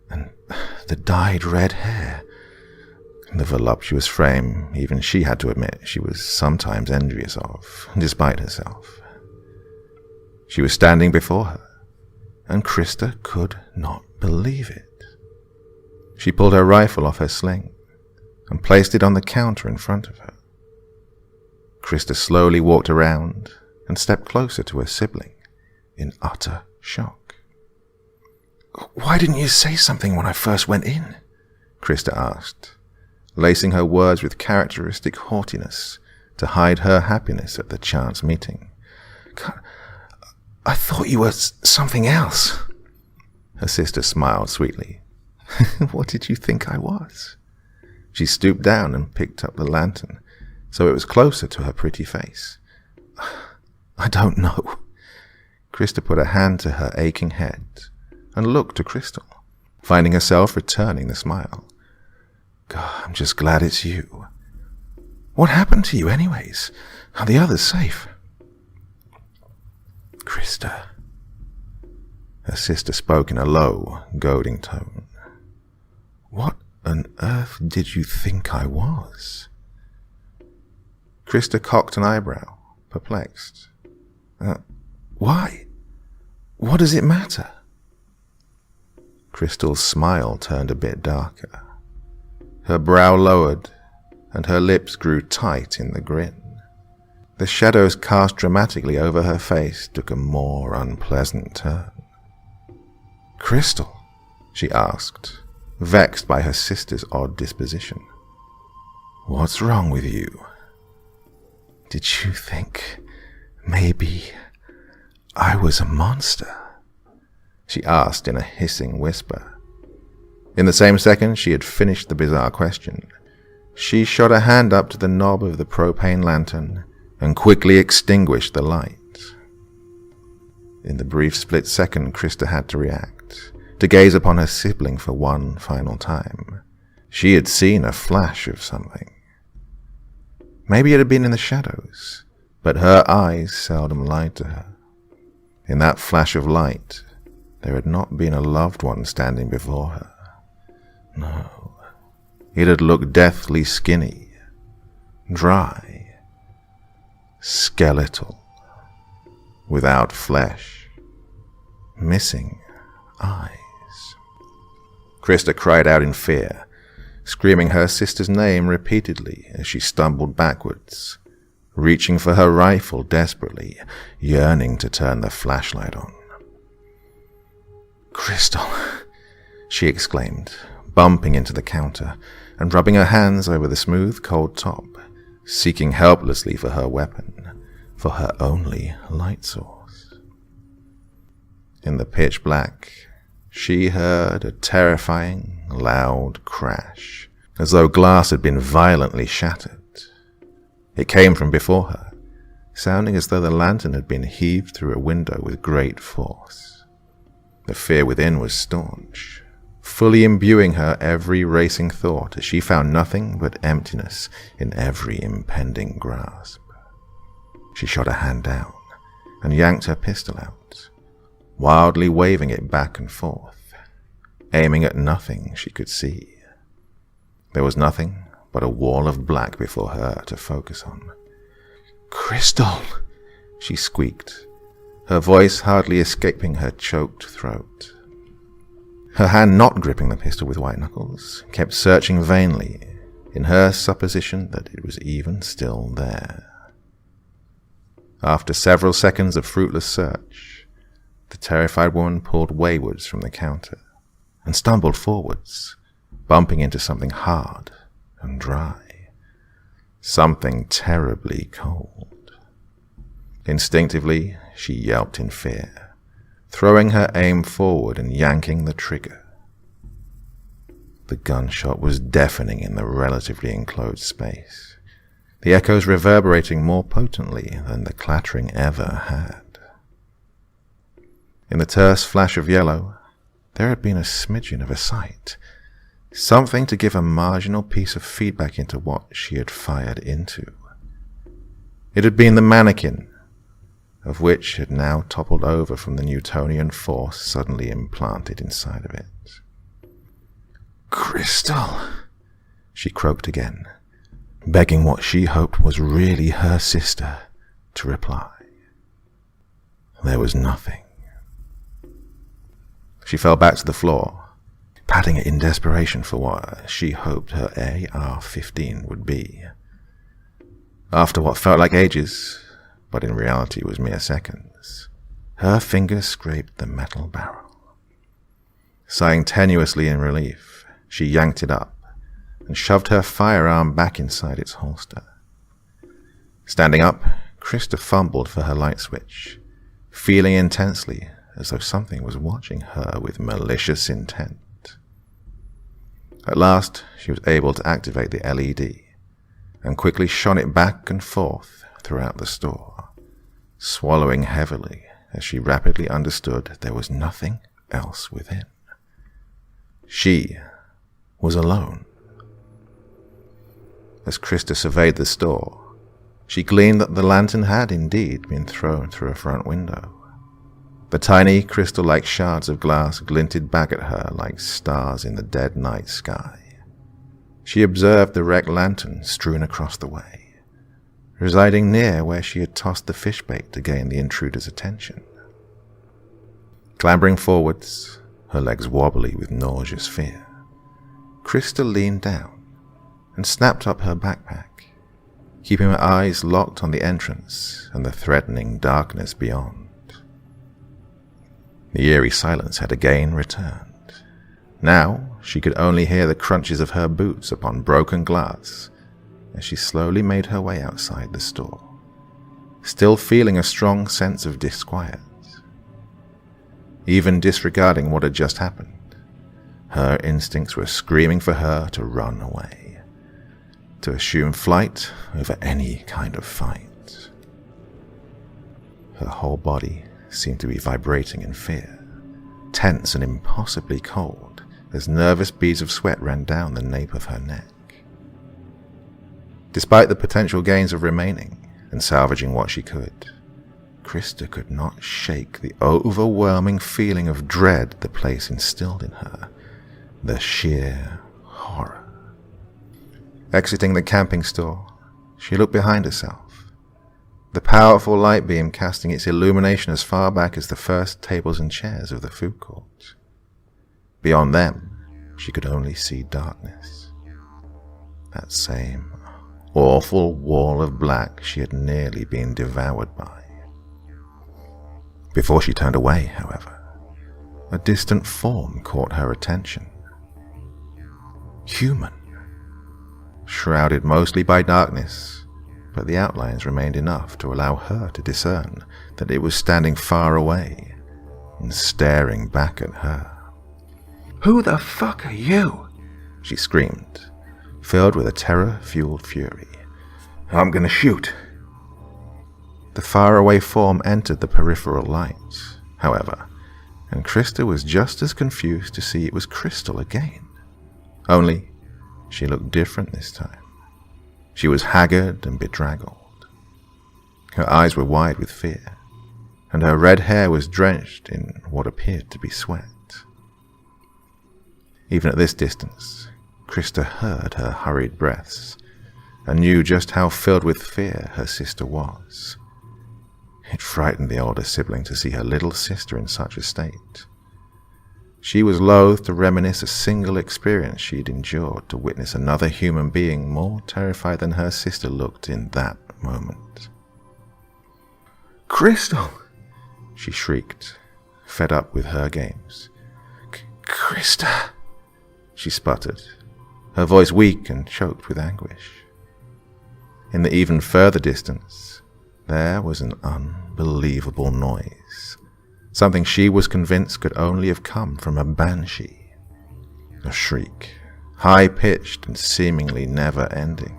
Speaker 2: And the dyed red hair. The voluptuous frame, even she had to admit she was sometimes envious of, despite herself. She was standing before her, and Krista could not believe it. She pulled her rifle off her sling and placed it on the counter in front of her. Krista slowly walked around and stepped closer to her sibling in utter shock. "Why didn't you say something when I first went in?" Krista asked, lacing her words with characteristic haughtiness to hide her happiness at the chance meeting. "I thought you were something else." Her sister smiled sweetly. "What did you think I was?" She stooped down and picked up the lantern, so it was closer to her pretty face. "I don't know." Krista put a hand to her aching head and looked to Crystal, finding herself returning the smile. "God, I'm just glad it's you. What happened to you anyways? Are the others safe?" "Krista," her sister spoke in a low, goading tone. "What on earth did you think I was?" Krista cocked an eyebrow, perplexed. Why? What does it matter?" Crystal's smile turned a bit darker. Her brow lowered, and her lips grew tight in the grin. The shadows cast dramatically over her face took a more unpleasant turn. "Crystal," she asked, vexed by her sister's odd disposition, "what's wrong with you? Did you think maybe I was a monster?" she asked in a hissing whisper. In the same second she had finished the bizarre question, she shot a hand up to the knob of the propane lantern and quickly extinguished the light. In the brief split second Krista had to react, to gaze upon her sibling for one final time. She had seen a flash of something. Maybe it had been in the shadows, but her eyes seldom lied to her. In that flash of light, there had not been a loved one standing before her. No, it had looked deathly skinny, dry, skeletal, without flesh, missing eyes. Krista cried out in fear, screaming her sister's name repeatedly as she stumbled backwards, reaching for her rifle desperately, yearning to turn the flashlight on. "Crystal," she exclaimed, bumping into the counter and rubbing her hands over the smooth, cold top, seeking helplessly for her weapon, for her only light source. In the pitch black, she heard a terrifying, loud crash, as though glass had been violently shattered. It came from before her, sounding as though the lantern had been heaved through a window with great force. The fear within was staunch, fully imbuing her every racing thought as she found nothing but emptiness in every impending grasp. She shot a hand down and yanked her pistol out, wildly waving it back and forth, aiming at nothing she could see. There was nothing but a wall of black before her to focus on. "Crystal," she squeaked, her voice hardly escaping her choked throat. Her hand not gripping the pistol with white knuckles, kept searching vainly in her supposition that it was even still there. After several seconds of fruitless search, the terrified woman pulled waywards from the counter and stumbled forwards, bumping into something hard and dry, something terribly cold. Instinctively, she yelped in fear, throwing her aim forward and yanking the trigger. The gunshot was deafening in the relatively enclosed space. the echoes reverberating more potently than the clattering ever had. In the terse flash of yellow, there had been a smidgen of a sight, something to give a marginal piece of feedback into what she had fired into. It had been the mannequin, of which had now toppled over from the Newtonian force suddenly implanted inside of it. "Crystal," she croaked again, begging what she hoped was really her sister to reply. There was nothing. She fell back to the floor, patting it in desperation for what she hoped her AR-15 would be. After what felt like ages, but in reality was mere seconds, her fingers scraped the metal barrel. Sighing tenuously in relief, she yanked it up and shoved her firearm back inside its holster. Standing up, Krista fumbled for her light switch, feeling intensely as though something was watching her with malicious intent. At last, she was able to activate the LED and quickly shone it back and forth throughout the store, swallowing heavily as she rapidly understood there was nothing else within. She was alone. As Krista surveyed the store, she gleaned that the lantern had indeed been thrown through a front window. The tiny crystal-like shards of glass glinted back at her like stars in the dead night sky. She observed the wrecked lantern strewn across the way, residing near where she had tossed the fish bait to gain the intruder's attention. Clambering forwards, her legs wobbly with nauseous fear, Krista leaned down and snapped up her backpack, keeping her eyes locked on the entrance and the threatening darkness beyond. The eerie silence had again returned. Now she could only hear the crunches of her boots upon broken glass as she slowly made her way outside the store, still feeling a strong sense of disquiet. Even disregarding what had just happened, her instincts were screaming for her to run away, to assume flight over any kind of fight. Her whole body seemed to be vibrating in fear, tense and impossibly cold as nervous beads of sweat ran down the nape of her neck. Despite the potential gains of remaining and salvaging what she could, Krista could not shake the overwhelming feeling of dread the place instilled in her, the sheer horror. Exiting the camping store, she looked behind herself, the powerful light beam casting its illumination as far back as the first tables and chairs of the food court. Beyond them, she could only see darkness. That same awful wall of black she had nearly been devoured by. Before she turned away, however, a distant form caught her attention. Human. Shrouded mostly by darkness, but the outlines remained enough to allow her to discern that it was standing far away and staring back at her. "Who the fuck are you?" she screamed, filled with a terror-fueled fury. "I'm gonna shoot." The faraway form entered the peripheral light, however, and Krista was just as confused to see it was Crystal again. Only, she looked different this time. She was haggard and bedraggled. Her eyes were wide with fear, and her red hair was drenched in what appeared to be sweat. Even at this distance, Krista heard her hurried breaths, and knew just how filled with fear her sister was. It frightened the older sibling to see her little sister in such a state. She was loath to reminisce a single experience she'd endured to witness another human being more terrified than her sister looked in that moment. "Crystal!" she shrieked, fed up with her games. "Krista!" she sputtered, her voice weak and choked with anguish. In the even further distance, there was an unbelievable noise, something she was convinced could only have come from a banshee. A shriek, high-pitched and seemingly never-ending.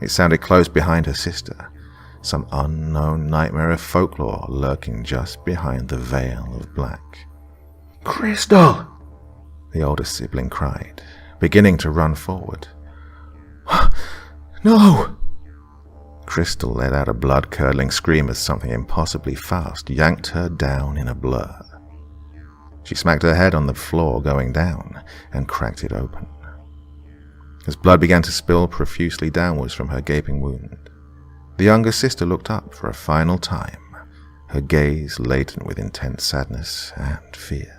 Speaker 2: It sounded close behind her sister, some unknown nightmare of folklore lurking just behind the veil of black.
Speaker 3: "Crystal!"
Speaker 2: the older sibling cried, beginning to run forward.
Speaker 3: "No!"
Speaker 2: Crystal let out a blood-curdling scream as something impossibly fast yanked her down in a blur. She smacked her head on the floor going down and cracked it open. As blood began to spill profusely downwards from her gaping wound, the younger sister looked up for a final time, her gaze latent with intense sadness and fear.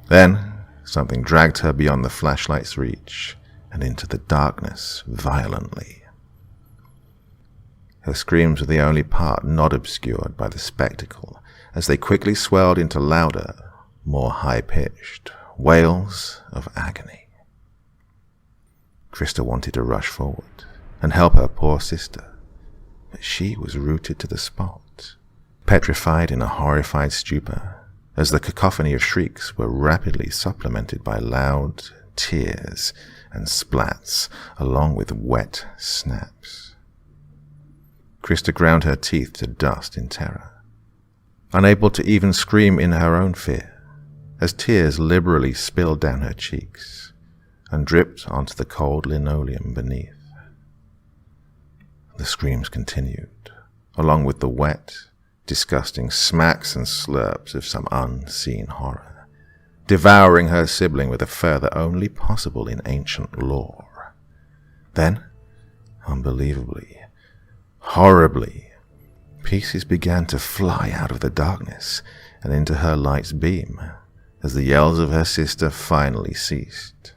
Speaker 2: Then something dragged her beyond the flashlight's reach and into the darkness violently. Her screams were the only part not obscured by the spectacle, as they quickly swelled into louder, more high-pitched wails of agony. Krista wanted to rush forward and help her poor sister, but she was rooted to the spot, petrified in a horrified stupor, as the cacophony of shrieks were rapidly supplemented by loud tears and splats, along with wet snaps. Krista ground her teeth to dust in terror, unable to even scream in her own fear, as tears liberally spilled down her cheeks and dripped onto the cold linoleum beneath. The screams continued, along with the wet, disgusting smacks and slurps of some unseen horror, devouring her sibling with a fervor only possible in ancient lore. Then, unbelievably, horribly, pieces began to fly out of the darkness and into her light's beam as the yells of her sister finally ceased.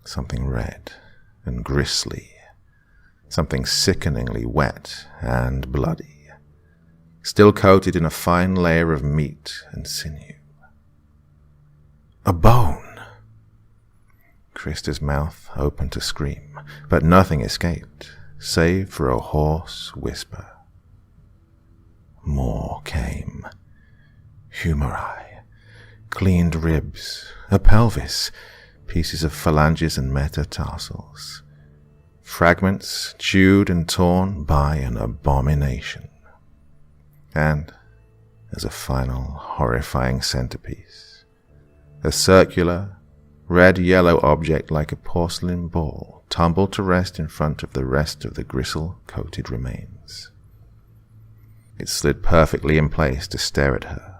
Speaker 2: Something red and grisly, something sickeningly wet and bloody, still coated in a fine layer of meat and sinew. A bone! Krista's mouth opened to scream, but nothing escaped, save for a hoarse whisper. More came. Humeri, cleaned ribs, a pelvis, pieces of phalanges and metatarsals, fragments chewed and torn by an abomination. And, as a final horrifying centerpiece, a circular, red-yellow object like a porcelain ball tumbled to rest in front of the rest of the gristle-coated remains. It slid perfectly in place to stare at her,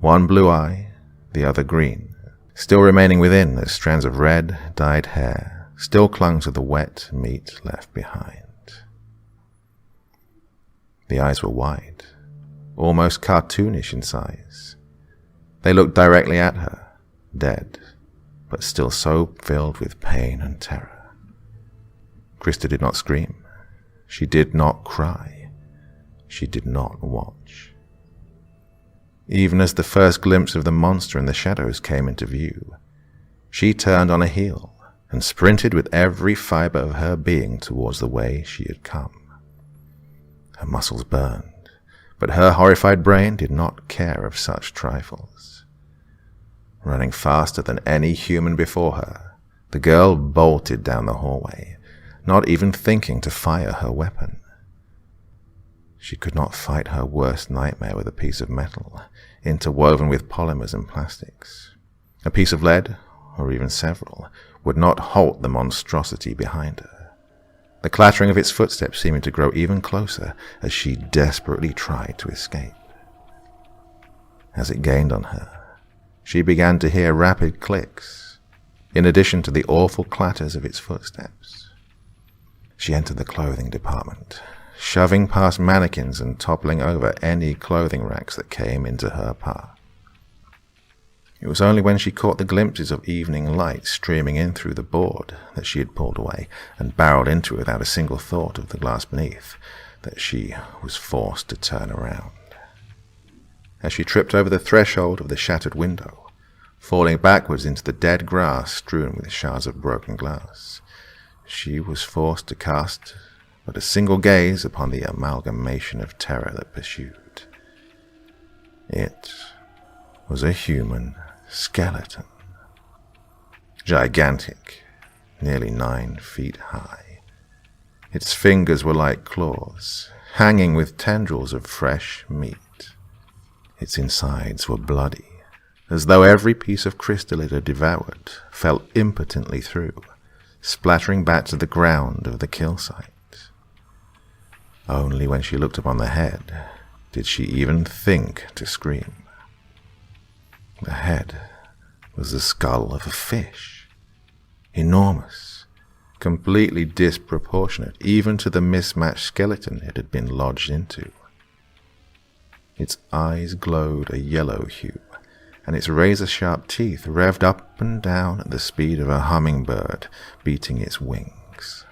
Speaker 2: one blue eye, the other green, still remaining within as strands of red, dyed hair still clung to the wet meat left behind. The eyes were wide, almost cartoonish in size. They looked directly at her, dead, but still so filled with pain and terror. Krista did not scream. She did not cry. She did not watch. Even as the first glimpse of the monster in the shadows came into view, she turned on a heel and sprinted with every fiber of her being towards the way she had come. Her muscles burned, but her horrified brain did not care of such trifles. Running faster than any human before her, the girl bolted down the hallway, not even thinking to fire her weapon. She could not fight her worst nightmare with a piece of metal, interwoven with polymers and plastics. A piece of lead, or even several, would not halt the monstrosity behind her, the clattering of its footsteps seeming to grow even closer as she desperately tried to escape. As it gained on her, she began to hear rapid clicks, in addition to the awful clatters of its footsteps. She entered the clothing department, shoving past mannequins and toppling over any clothing racks that came into her path. It was only when she caught the glimpses of evening light streaming in through the board that she had pulled away and barreled into it without a single thought of the glass beneath that she was forced to turn around. As she tripped over the threshold of the shattered window, falling backwards into the dead grass strewn with shards of broken glass, she was forced to cast but a single gaze upon the amalgamation of terror that pursued. It was a human skeleton, gigantic, nearly 9 feet high, Its fingers were like claws, hanging with tendrils of fresh meat. Its insides were bloody, as though every piece of crystal it had devoured fell impotently through, splattering back to the ground of the kill site. Only when she looked upon the head did she even think to scream. The head was the skull of a fish, enormous, completely disproportionate even to the mismatched skeleton it had been lodged into. Its eyes glowed a yellow hue, and its razor-sharp teeth revved up and down at the speed of a hummingbird beating its wings.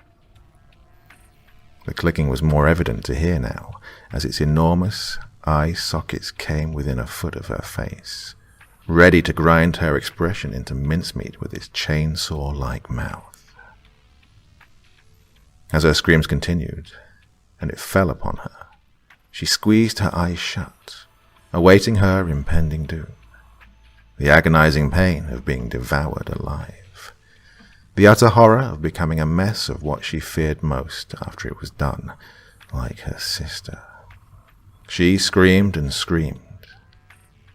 Speaker 2: The clicking was more evident to hear now, as its enormous eye sockets came within a foot of her face, ready to grind her expression into mincemeat with its chainsaw-like mouth. As her screams continued, and it fell upon her, she squeezed her eyes shut, awaiting her impending doom, the agonizing pain of being devoured alive, the utter horror of becoming a mess of what she feared most after it was done, like her sister. She screamed and screamed,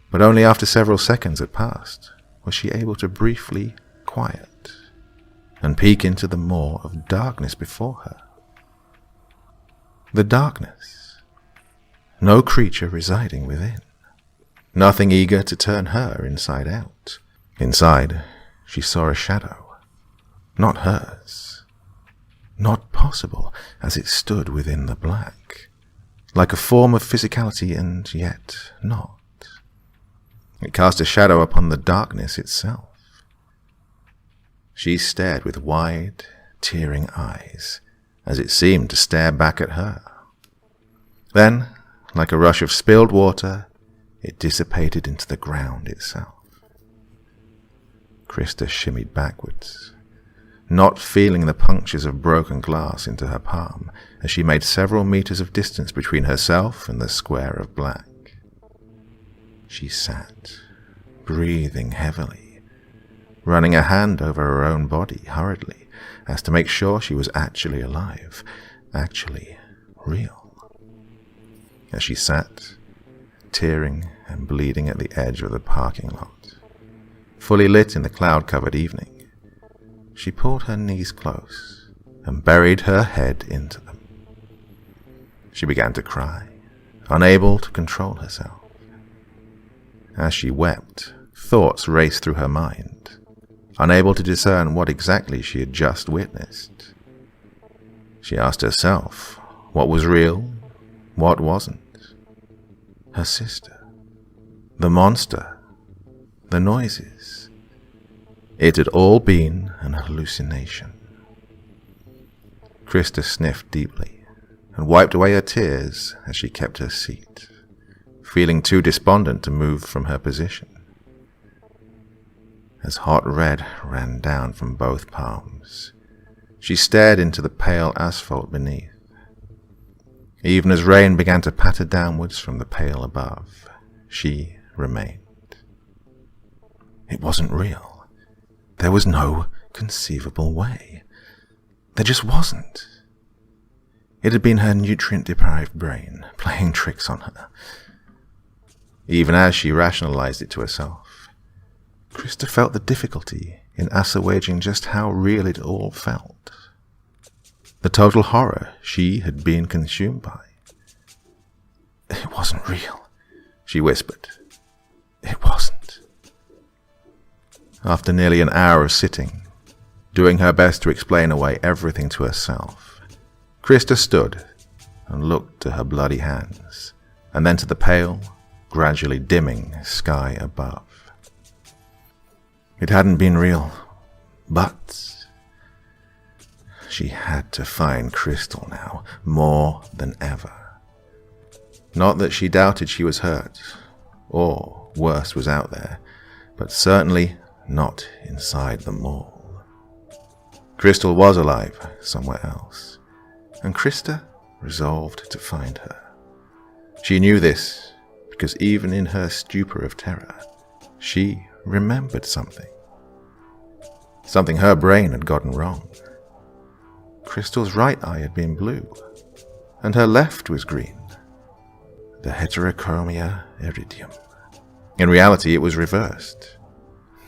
Speaker 2: but only after several seconds had passed was she able to briefly quiet and peek into the maw of darkness before her. The darkness. No creature residing within. Nothing eager to turn her inside out. Inside, she saw a shadow. Not hers. Not possible, as it stood within the black. Like a form of physicality, and yet not. It cast a shadow upon the darkness itself. She stared with wide, tearing eyes, as it seemed to stare back at her. Then, like a rush of spilled water, it dissipated into the ground itself. Krista shimmied backwards, not feeling the punctures of broken glass into her palm as she made several meters of distance between herself and the square of black. She sat, breathing heavily, running a hand over her own body hurriedly as to make sure she was actually alive, actually real. As she sat, tearing and bleeding at the edge of the parking lot, fully lit in the cloud-covered evening, she pulled her knees close and buried her head into them. She began to cry, unable to control herself. As she wept, thoughts raced through her mind, unable to discern what exactly she had just witnessed. She asked herself what was real, what wasn't. Her sister, the monster, the noises. It had all been an hallucination. Krista sniffed deeply and wiped away her tears as she kept her seat, feeling too despondent to move from her position. As hot red ran down from both palms, she stared into the pale asphalt beneath. Even as rain began to patter downwards from the pale above, she remained. It wasn't real. There was no conceivable way. There just wasn't. It had been her nutrient-deprived brain playing tricks on her. Even as she rationalized it to herself, Krista felt the difficulty in assuaging just how real it all felt. The total horror she had been consumed by. It wasn't real, she whispered. It wasn't. After nearly an hour of sitting, doing her best to explain away everything to herself, Krista stood and looked to her bloody hands, and then to the pale, gradually dimming sky above. It hadn't been real, but she had to find Crystal now, more than ever. Not that she doubted she was hurt, or worse was out there, but certainly not inside the mall. Crystal was alive somewhere else, and Krista resolved to find her. She knew this because even in her stupor of terror, she remembered something. Something her brain had gotten wrong. Crystal's right eye had been blue, and her left was green. The heterochromia iridium. In reality, it was reversed.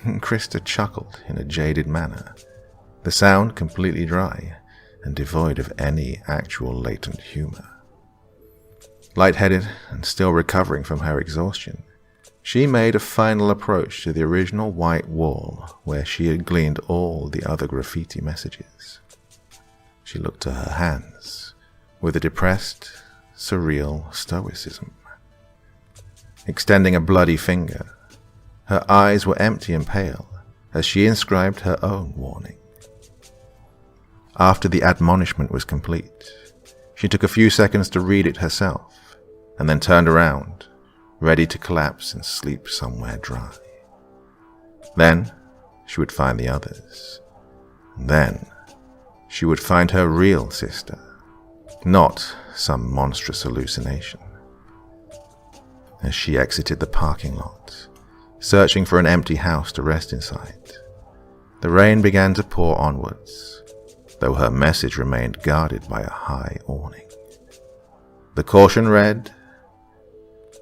Speaker 2: Krista chuckled in a jaded manner, the sound completely dry and devoid of any actual latent humor. Lightheaded and still recovering from her exhaustion, she made a final approach to the original white wall where she had gleaned all the other graffiti messages. She looked to her hands with a depressed, surreal stoicism. Extending a bloody finger, her eyes were empty and pale as she inscribed her own warning. After the admonishment was complete, she took a few seconds to read it herself and then turned around, ready to collapse and sleep somewhere dry. Then she would find the others. And then she would find her real sister, not some monstrous hallucination. As she exited the parking lot, searching for an empty house to rest inside, the rain began to pour onwards, though her message remained guarded by a high awning. The caution read,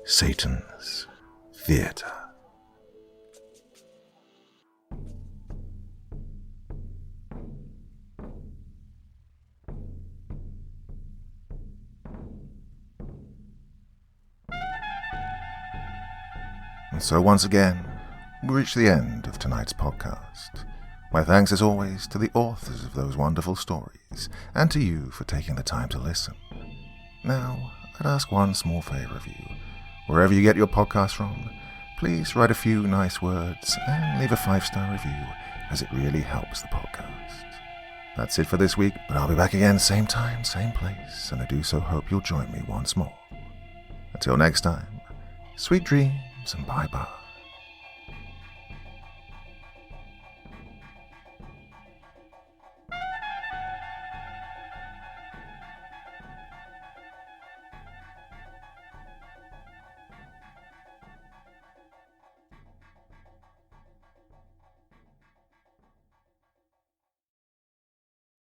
Speaker 2: Satan's Theater.
Speaker 1: And so once again, we reach the end of tonight's podcast. My thanks as always to the authors of those wonderful stories, and to you for taking the time to listen. Now, I'd ask one small favor of you. Wherever you get your podcast from, please write a few nice words and leave a 5-star review, as it really helps the podcast. That's it for this week, but I'll be back again same time, same place, and I do so hope you'll join me once more. Until next time, sweet dreams and bye-bye.